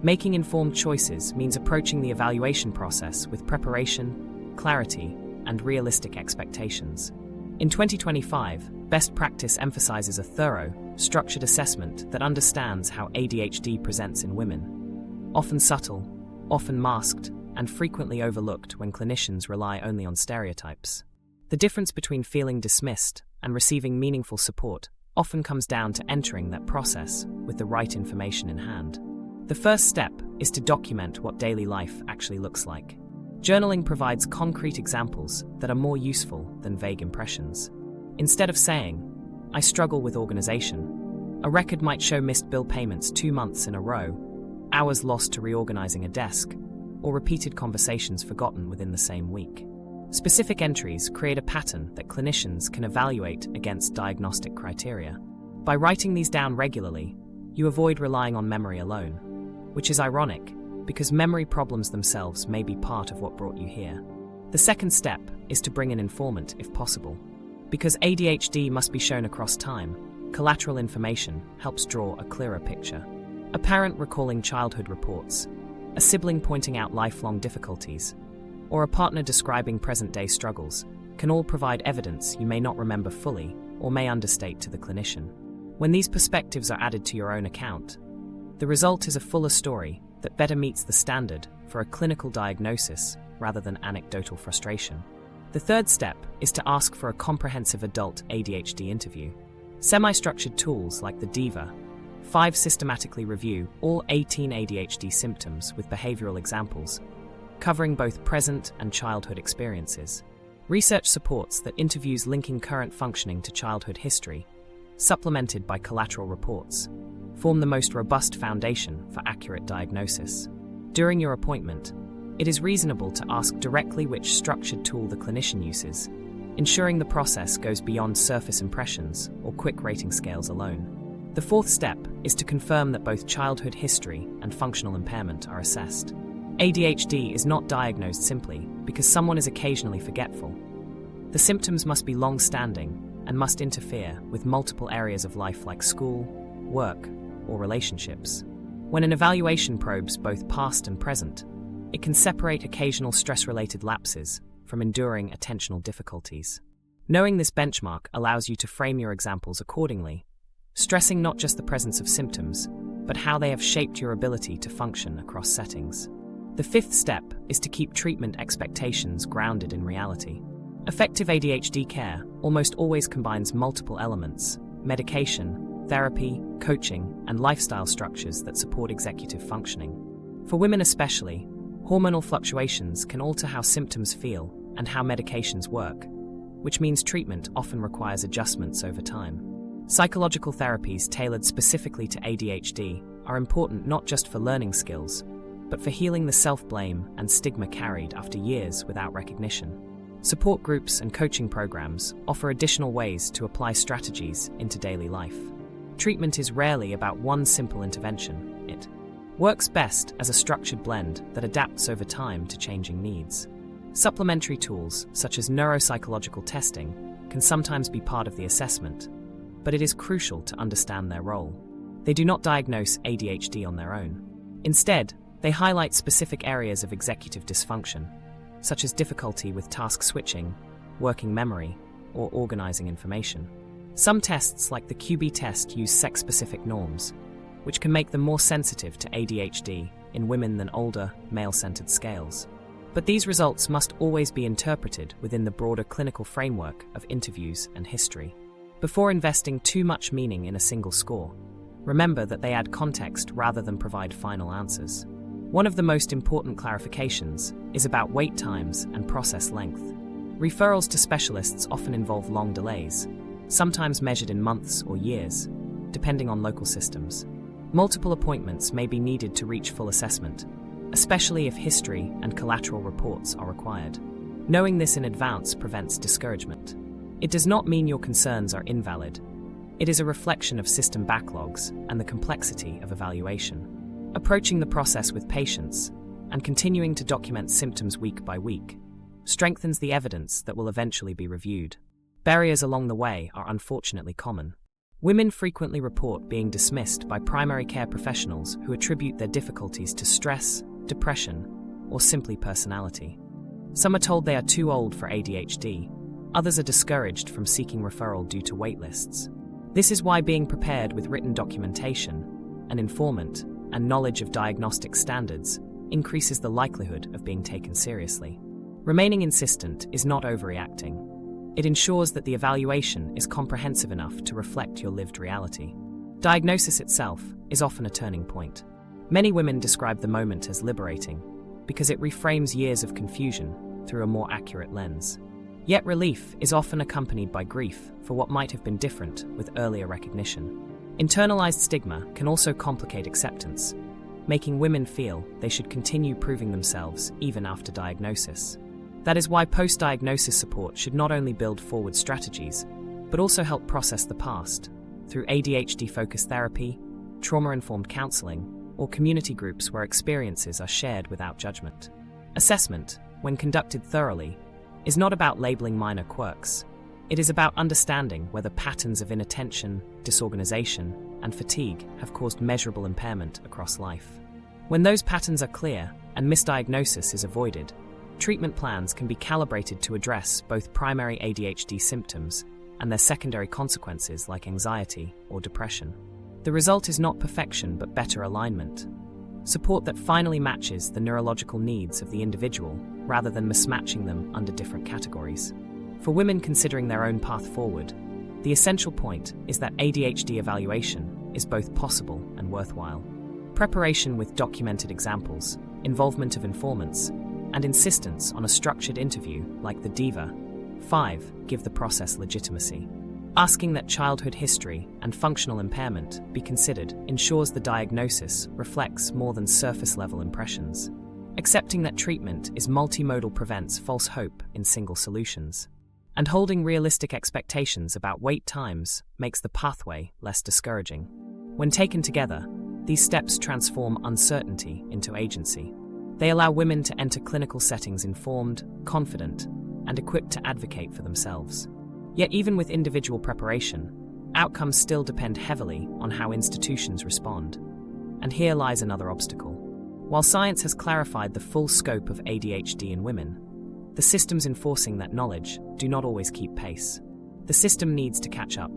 Making informed choices means approaching the evaluation process with preparation, clarity, and realistic expectations. In 2025, best practice emphasizes a thorough, structured assessment that understands how ADHD presents in women. Often subtle, often masked, and frequently overlooked when clinicians rely only on stereotypes. The difference between feeling dismissed and receiving meaningful support often comes down to entering that process with the right information in hand. The first step is to document what daily life actually looks like. Journaling provides concrete examples that are more useful than vague impressions. Instead of saying, "I struggle with organization," a record might show missed bill payments 2 months in a row, hours lost to reorganizing a desk, or repeated conversations forgotten within the same week. Specific entries create a pattern that clinicians can evaluate against diagnostic criteria. By writing these down regularly, you avoid relying on memory alone, which is ironic because memory problems themselves may be part of what brought you here. The second step is to bring an informant if possible. Because ADHD must be shown across time, collateral information helps draw a clearer picture. A parent recalling childhood reports, a sibling pointing out lifelong difficulties, or a partner describing present-day struggles can all provide evidence you may not remember fully or may understate to the clinician. When these perspectives are added to your own account, the result is a fuller story that better meets the standard for a clinical diagnosis rather than anecdotal frustration. The third step is to ask for a comprehensive adult ADHD interview. Semi-structured tools like the DIVA-5 systematically review all 18 ADHD symptoms with behavioral examples, covering both present and childhood experiences. Research supports that interviews linking current functioning to childhood history, supplemented by collateral reports, form the most robust foundation for accurate diagnosis. During your appointment, it is reasonable to ask directly which structured tool the clinician uses, ensuring the process goes beyond surface impressions or quick rating scales alone. The fourth step is to confirm that both childhood history and functional impairment are assessed. ADHD is not diagnosed simply because someone is occasionally forgetful. The symptoms must be long-standing and must interfere with multiple areas of life like school, work, or relationships. When an evaluation probes both past and present, it can separate occasional stress-related lapses from enduring attentional difficulties. Knowing this benchmark allows you to frame your examples accordingly, stressing not just the presence of symptoms, but how they have shaped your ability to function across settings. The fifth step is to keep treatment expectations grounded in reality. Effective ADHD care almost always combines multiple elements: medication, therapy, coaching, and lifestyle structures that support executive functioning. For women especially, hormonal fluctuations can alter how symptoms feel and how medications work, which means treatment often requires adjustments over time. Psychological therapies tailored specifically to ADHD are important not just for learning skills, but for healing the self-blame and stigma carried after years without recognition. Support groups and coaching programs offer additional ways to apply strategies into daily life. Treatment is rarely about one simple intervention. It works best as a structured blend that adapts over time to changing needs. Supplementary tools, such as neuropsychological testing, can sometimes be part of the assessment, but it is crucial to understand their role. They do not diagnose ADHD on their own. Instead, they highlight specific areas of executive dysfunction, such as difficulty with task switching, working memory, or organizing information. Some tests, like the QB test, use sex-specific norms, which can make them more sensitive to ADHD in women than older, male-centered scales. But these results must always be interpreted within the broader clinical framework of interviews and history. Before investing too much meaning in a single score, remember that they add context rather than provide final answers. One of the most important clarifications is about wait times and process length. Referrals to specialists often involve long delays, sometimes measured in months or years, depending on local systems. Multiple appointments may be needed to reach full assessment, especially if history and collateral reports are required. Knowing this in advance prevents discouragement. It does not mean your concerns are invalid. It is a reflection of system backlogs and the complexity of evaluation. Approaching the process with patience and continuing to document symptoms week by week strengthens the evidence that will eventually be reviewed. Barriers along the way are unfortunately common. Women frequently report being dismissed by primary care professionals who attribute their difficulties to stress, depression, or simply personality. Some are told they are too old for ADHD. Others are discouraged from seeking referral due to waitlists. This is why being prepared with written documentation, an informant, and knowledge of diagnostic standards increases the likelihood of being taken seriously. Remaining insistent is not overreacting. It ensures that the evaluation is comprehensive enough to reflect your lived reality. Diagnosis itself is often a turning point. Many women describe the moment as liberating because it reframes years of confusion through a more accurate lens. Yet relief is often accompanied by grief for what might have been different with earlier recognition. Internalized stigma can also complicate acceptance, making women feel they should continue proving themselves even after diagnosis. That is why post-diagnosis support should not only build forward strategies, but also help process the past through ADHD-focused therapy, trauma-informed counseling, or community groups where experiences are shared without judgment. Assessment, when conducted thoroughly, is not about labeling minor quirks. It is about understanding whether patterns of inattention, disorganization, and fatigue have caused measurable impairment across life. When those patterns are clear and misdiagnosis is avoided, treatment plans can be calibrated to address both primary ADHD symptoms and their secondary consequences like anxiety or depression. The result is not perfection but better alignment. Support that finally matches the neurological needs of the individual rather than mismatching them under different categories. For women considering their own path forward, the essential point is that ADHD evaluation is both possible and worthwhile. Preparation with documented examples, involvement of informants, and insistence on a structured interview like the DIVA 5 give the process legitimacy. Asking that childhood history and functional impairment be considered ensures the diagnosis reflects more than surface-level impressions. Accepting that treatment is multimodal prevents false hope in single solutions. And holding realistic expectations about wait times makes the pathway less discouraging. When taken together, these steps transform uncertainty into agency. They allow women to enter clinical settings informed, confident, and equipped to advocate for themselves. Yet even with individual preparation, outcomes still depend heavily on how institutions respond. And here lies another obstacle. While science has clarified the full scope of ADHD in women, the systems enforcing that knowledge do not always keep pace. The system needs to catch up.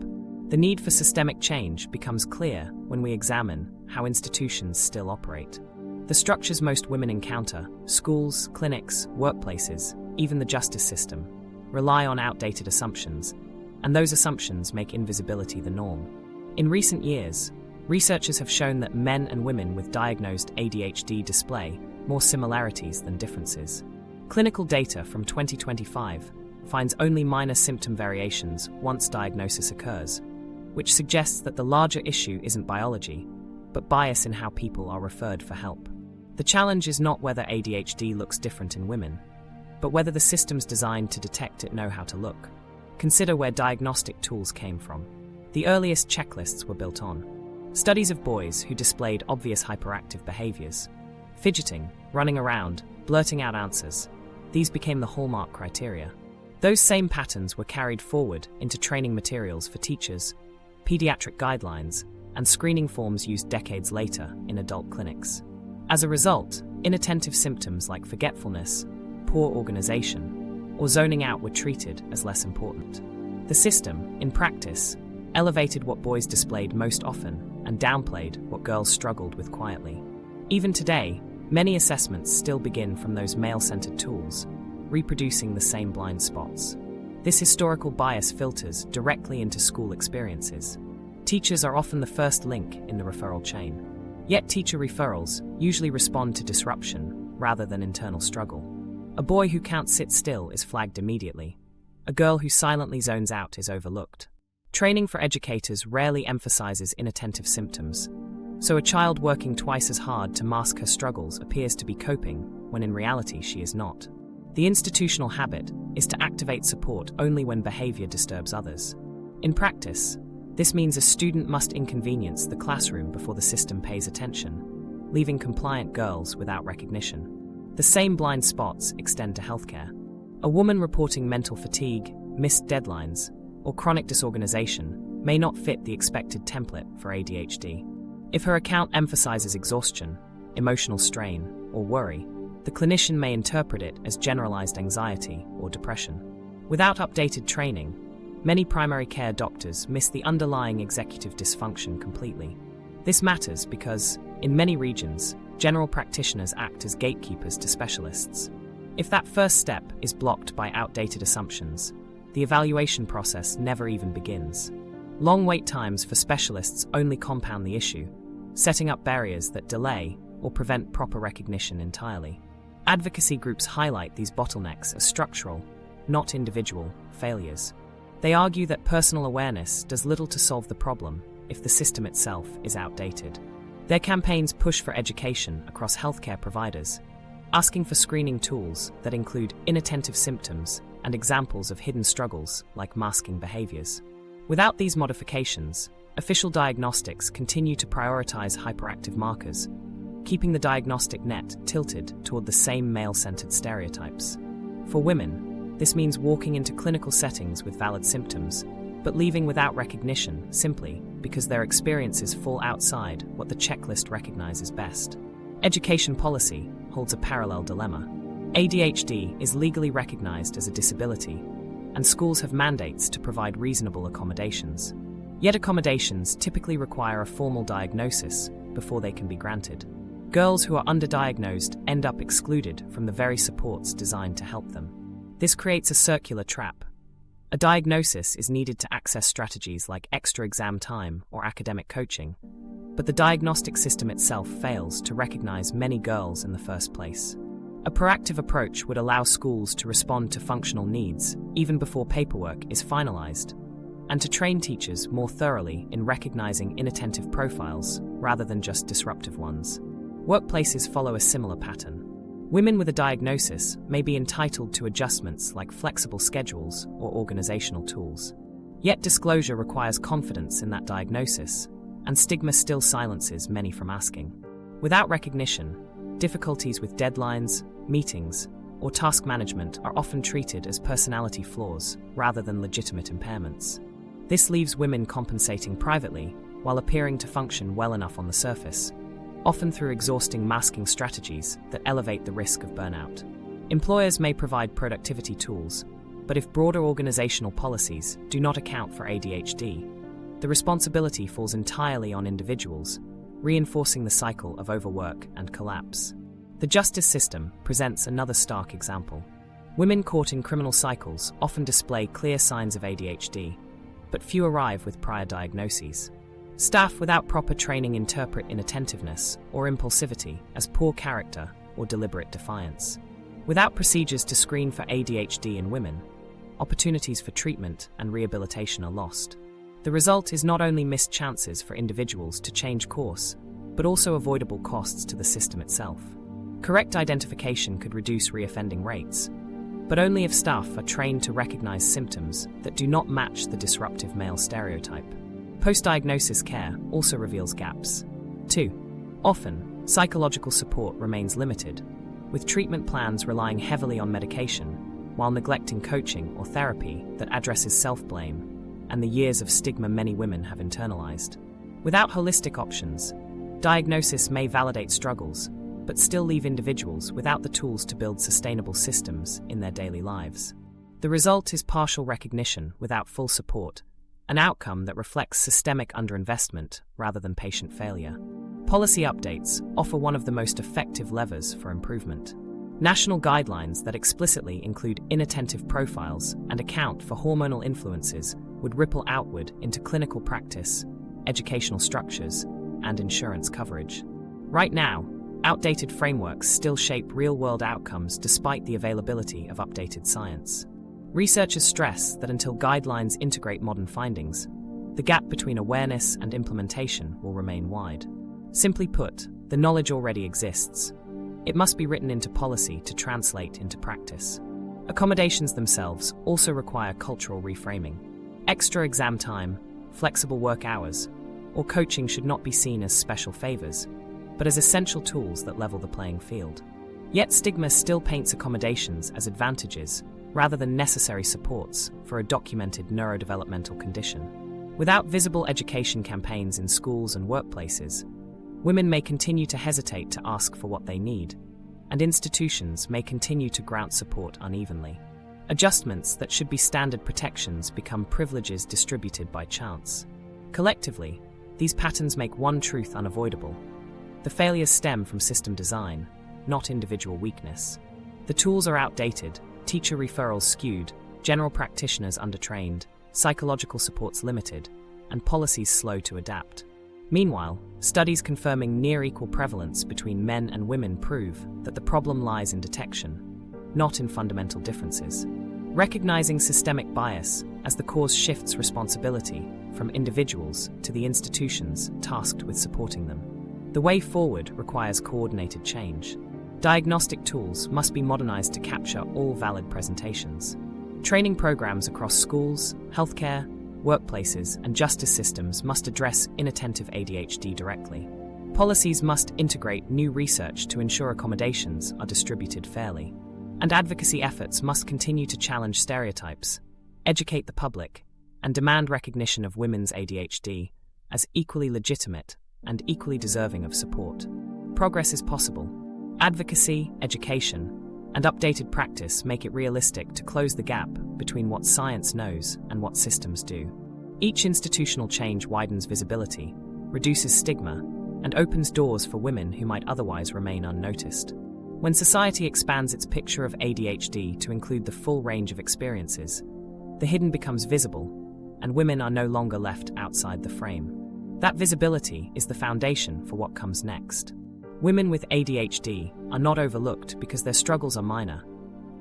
The need for systemic change becomes clear when we examine how institutions still operate. The structures most women encounter, schools, clinics, workplaces, even the justice system, rely on outdated assumptions, and those assumptions make invisibility the norm. In recent years, researchers have shown that men and women with diagnosed ADHD display more similarities than differences. Clinical data from 2025 finds only minor symptom variations once diagnosis occurs, which suggests that the larger issue isn't biology, but bias in how people are referred for help. The challenge is not whether ADHD looks different in women, but whether the systems designed to detect it know how to look. Consider where diagnostic tools came from. The earliest checklists were built on studies of boys who displayed obvious hyperactive behaviors, fidgeting, running around, blurting out answers. These became the hallmark criteria. Those same patterns were carried forward into training materials for teachers, pediatric guidelines, and screening forms used decades later in adult clinics. As a result, inattentive symptoms like forgetfulness, poor organization, or zoning out were treated as less important. The system, in practice, elevated what boys displayed most often and downplayed what girls struggled with quietly. Even today, many assessments still begin from those male-centered tools, reproducing the same blind spots. This historical bias filters directly into school experiences. Teachers are often the first link in the referral chain. Yet teacher referrals usually respond to disruption rather than internal struggle. A boy who can't sit still is flagged immediately. A girl who silently zones out is overlooked. Training for educators rarely emphasizes inattentive symptoms, so a child working twice as hard to mask her struggles appears to be coping when in reality she is not. The institutional habit is to activate support only when behavior disturbs others. In practice, this means a student must inconvenience the classroom before the system pays attention, leaving compliant girls without recognition. The same blind spots extend to healthcare. A woman reporting mental fatigue, missed deadlines, or chronic disorganization may not fit the expected template for ADHD. If her account emphasizes exhaustion, emotional strain, or worry, the clinician may interpret it as generalized anxiety or depression. Without updated training, many primary care doctors miss the underlying executive dysfunction completely. This matters because, in many regions, general practitioners act as gatekeepers to specialists. If that first step is blocked by outdated assumptions, the evaluation process never even begins. Long wait times for specialists only compound the issue, setting up barriers that delay or prevent proper recognition entirely. Advocacy groups highlight these bottlenecks as structural, not individual, failures. They argue that personal awareness does little to solve the problem if the system itself is outdated. Their campaigns push for education across healthcare providers, asking for screening tools that include inattentive symptoms and examples of hidden struggles like masking behaviors. Without these modifications, official diagnostics continue to prioritize hyperactive markers, keeping the diagnostic net tilted toward the same male-centered stereotypes. For women, this means walking into clinical settings with valid symptoms, but leaving without recognition simply because their experiences fall outside what the checklist recognizes best. Education policy holds a parallel dilemma. ADHD is legally recognized as a disability, and schools have mandates to provide reasonable accommodations. Yet accommodations typically require a formal diagnosis before they can be granted. Girls who are underdiagnosed end up excluded from the very supports designed to help them. This creates a circular trap. A diagnosis is needed to access strategies like extra exam time or academic coaching, but the diagnostic system itself fails to recognize many girls in the first place. A proactive approach would allow schools to respond to functional needs even before paperwork is finalized, and to train teachers more thoroughly in recognizing inattentive profiles rather than just disruptive ones. Workplaces follow a similar pattern. Women with a diagnosis may be entitled to adjustments like flexible schedules or organizational tools. Yet disclosure requires confidence in that diagnosis, and stigma still silences many from asking. Without recognition, difficulties with deadlines, meetings, or task management are often treated as personality flaws rather than legitimate impairments. This leaves women compensating privately while appearing to function well enough on the surface, often through exhausting masking strategies that elevate the risk of burnout. Employers may provide productivity tools, but if broader organizational policies do not account for ADHD, the responsibility falls entirely on individuals, reinforcing the cycle of overwork and collapse. The justice system presents another stark example. Women caught in criminal cycles often display clear signs of ADHD, but few arrive with prior diagnoses. Staff without proper training interpret inattentiveness or impulsivity as poor character or deliberate defiance. Without procedures to screen for ADHD in women, opportunities for treatment and rehabilitation are lost. The result is not only missed chances for individuals to change course, but also avoidable costs to the system itself. Correct identification could reduce reoffending rates, but only if staff are trained to recognize symptoms that do not match the disruptive male stereotype. Post-diagnosis care also reveals gaps. 2. Often, psychological support remains limited, with treatment plans relying heavily on medication, while neglecting coaching or therapy that addresses self-blame and the years of stigma many women have internalized. Without holistic options, diagnosis may validate struggles, but still leave individuals without the tools to build sustainable systems in their daily lives. The result is partial recognition without full support, an outcome that reflects systemic underinvestment rather than patient failure. Policy updates offer one of the most effective levers for improvement. National guidelines that explicitly include inattentive profiles and account for hormonal influences would ripple outward into clinical practice, educational structures, and insurance coverage. Right now, outdated frameworks still shape real-world outcomes despite the availability of updated science. Researchers stress that until guidelines integrate modern findings, the gap between awareness and implementation will remain wide. Simply put, the knowledge already exists. It must be written into policy to translate into practice. Accommodations themselves also require cultural reframing. Extra exam time, flexible work hours, or coaching should not be seen as special favors, but as essential tools that level the playing field. Yet stigma still paints accommodations as advantages rather than necessary supports for a documented neurodevelopmental condition. Without visible education campaigns in schools and workplaces, women may continue to hesitate to ask for what they need, and institutions may continue to grant support unevenly. Adjustments that should be standard protections become privileges distributed by chance. Collectively, these patterns make one truth unavoidable. The failures stem from system design, not individual weakness. The tools are outdated, teacher referrals skewed, general practitioners undertrained, psychological supports limited, and policies slow to adapt. Meanwhile, studies confirming near-equal prevalence between men and women prove that the problem lies in detection, not in fundamental differences. Recognizing systemic bias as the cause shifts responsibility from individuals to the institutions tasked with supporting them. The way forward requires coordinated change. Diagnostic tools must be modernized to capture all valid presentations. Training programs across schools, healthcare, workplaces, and justice systems must address inattentive ADHD directly. Policies must integrate new research to ensure accommodations are distributed fairly. And advocacy efforts must continue to challenge stereotypes, educate the public, and demand recognition of women's ADHD as equally legitimate and equally deserving of support. Progress is possible. Advocacy, education, and updated practice make it realistic to close the gap between what science knows and what systems do. Each institutional change widens visibility, reduces stigma, and opens doors for women who might otherwise remain unnoticed. When society expands its picture of ADHD to include the full range of experiences, the hidden becomes visible, and women are no longer left outside the frame. That visibility is the foundation for what comes next. Women with ADHD are not overlooked because their struggles are minor.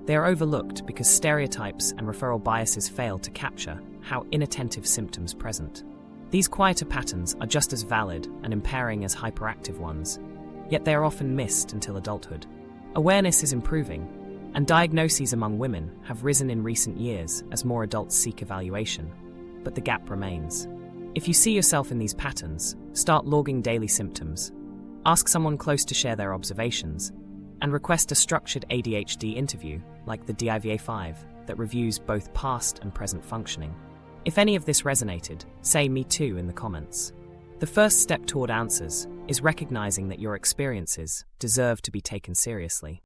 They are overlooked because stereotypes and referral biases fail to capture how inattentive symptoms present. These quieter patterns are just as valid and impairing as hyperactive ones, yet they are often missed until adulthood. Awareness is improving, and diagnoses among women have risen in recent years as more adults seek evaluation, but the gap remains. If you see yourself in these patterns, start logging daily symptoms. Ask someone close to share their observations, and request a structured ADHD interview like the DIVA-5 that reviews both past and present functioning. If any of this resonated, say "me too" in the comments. The first step toward answers is recognizing that your experiences deserve to be taken seriously.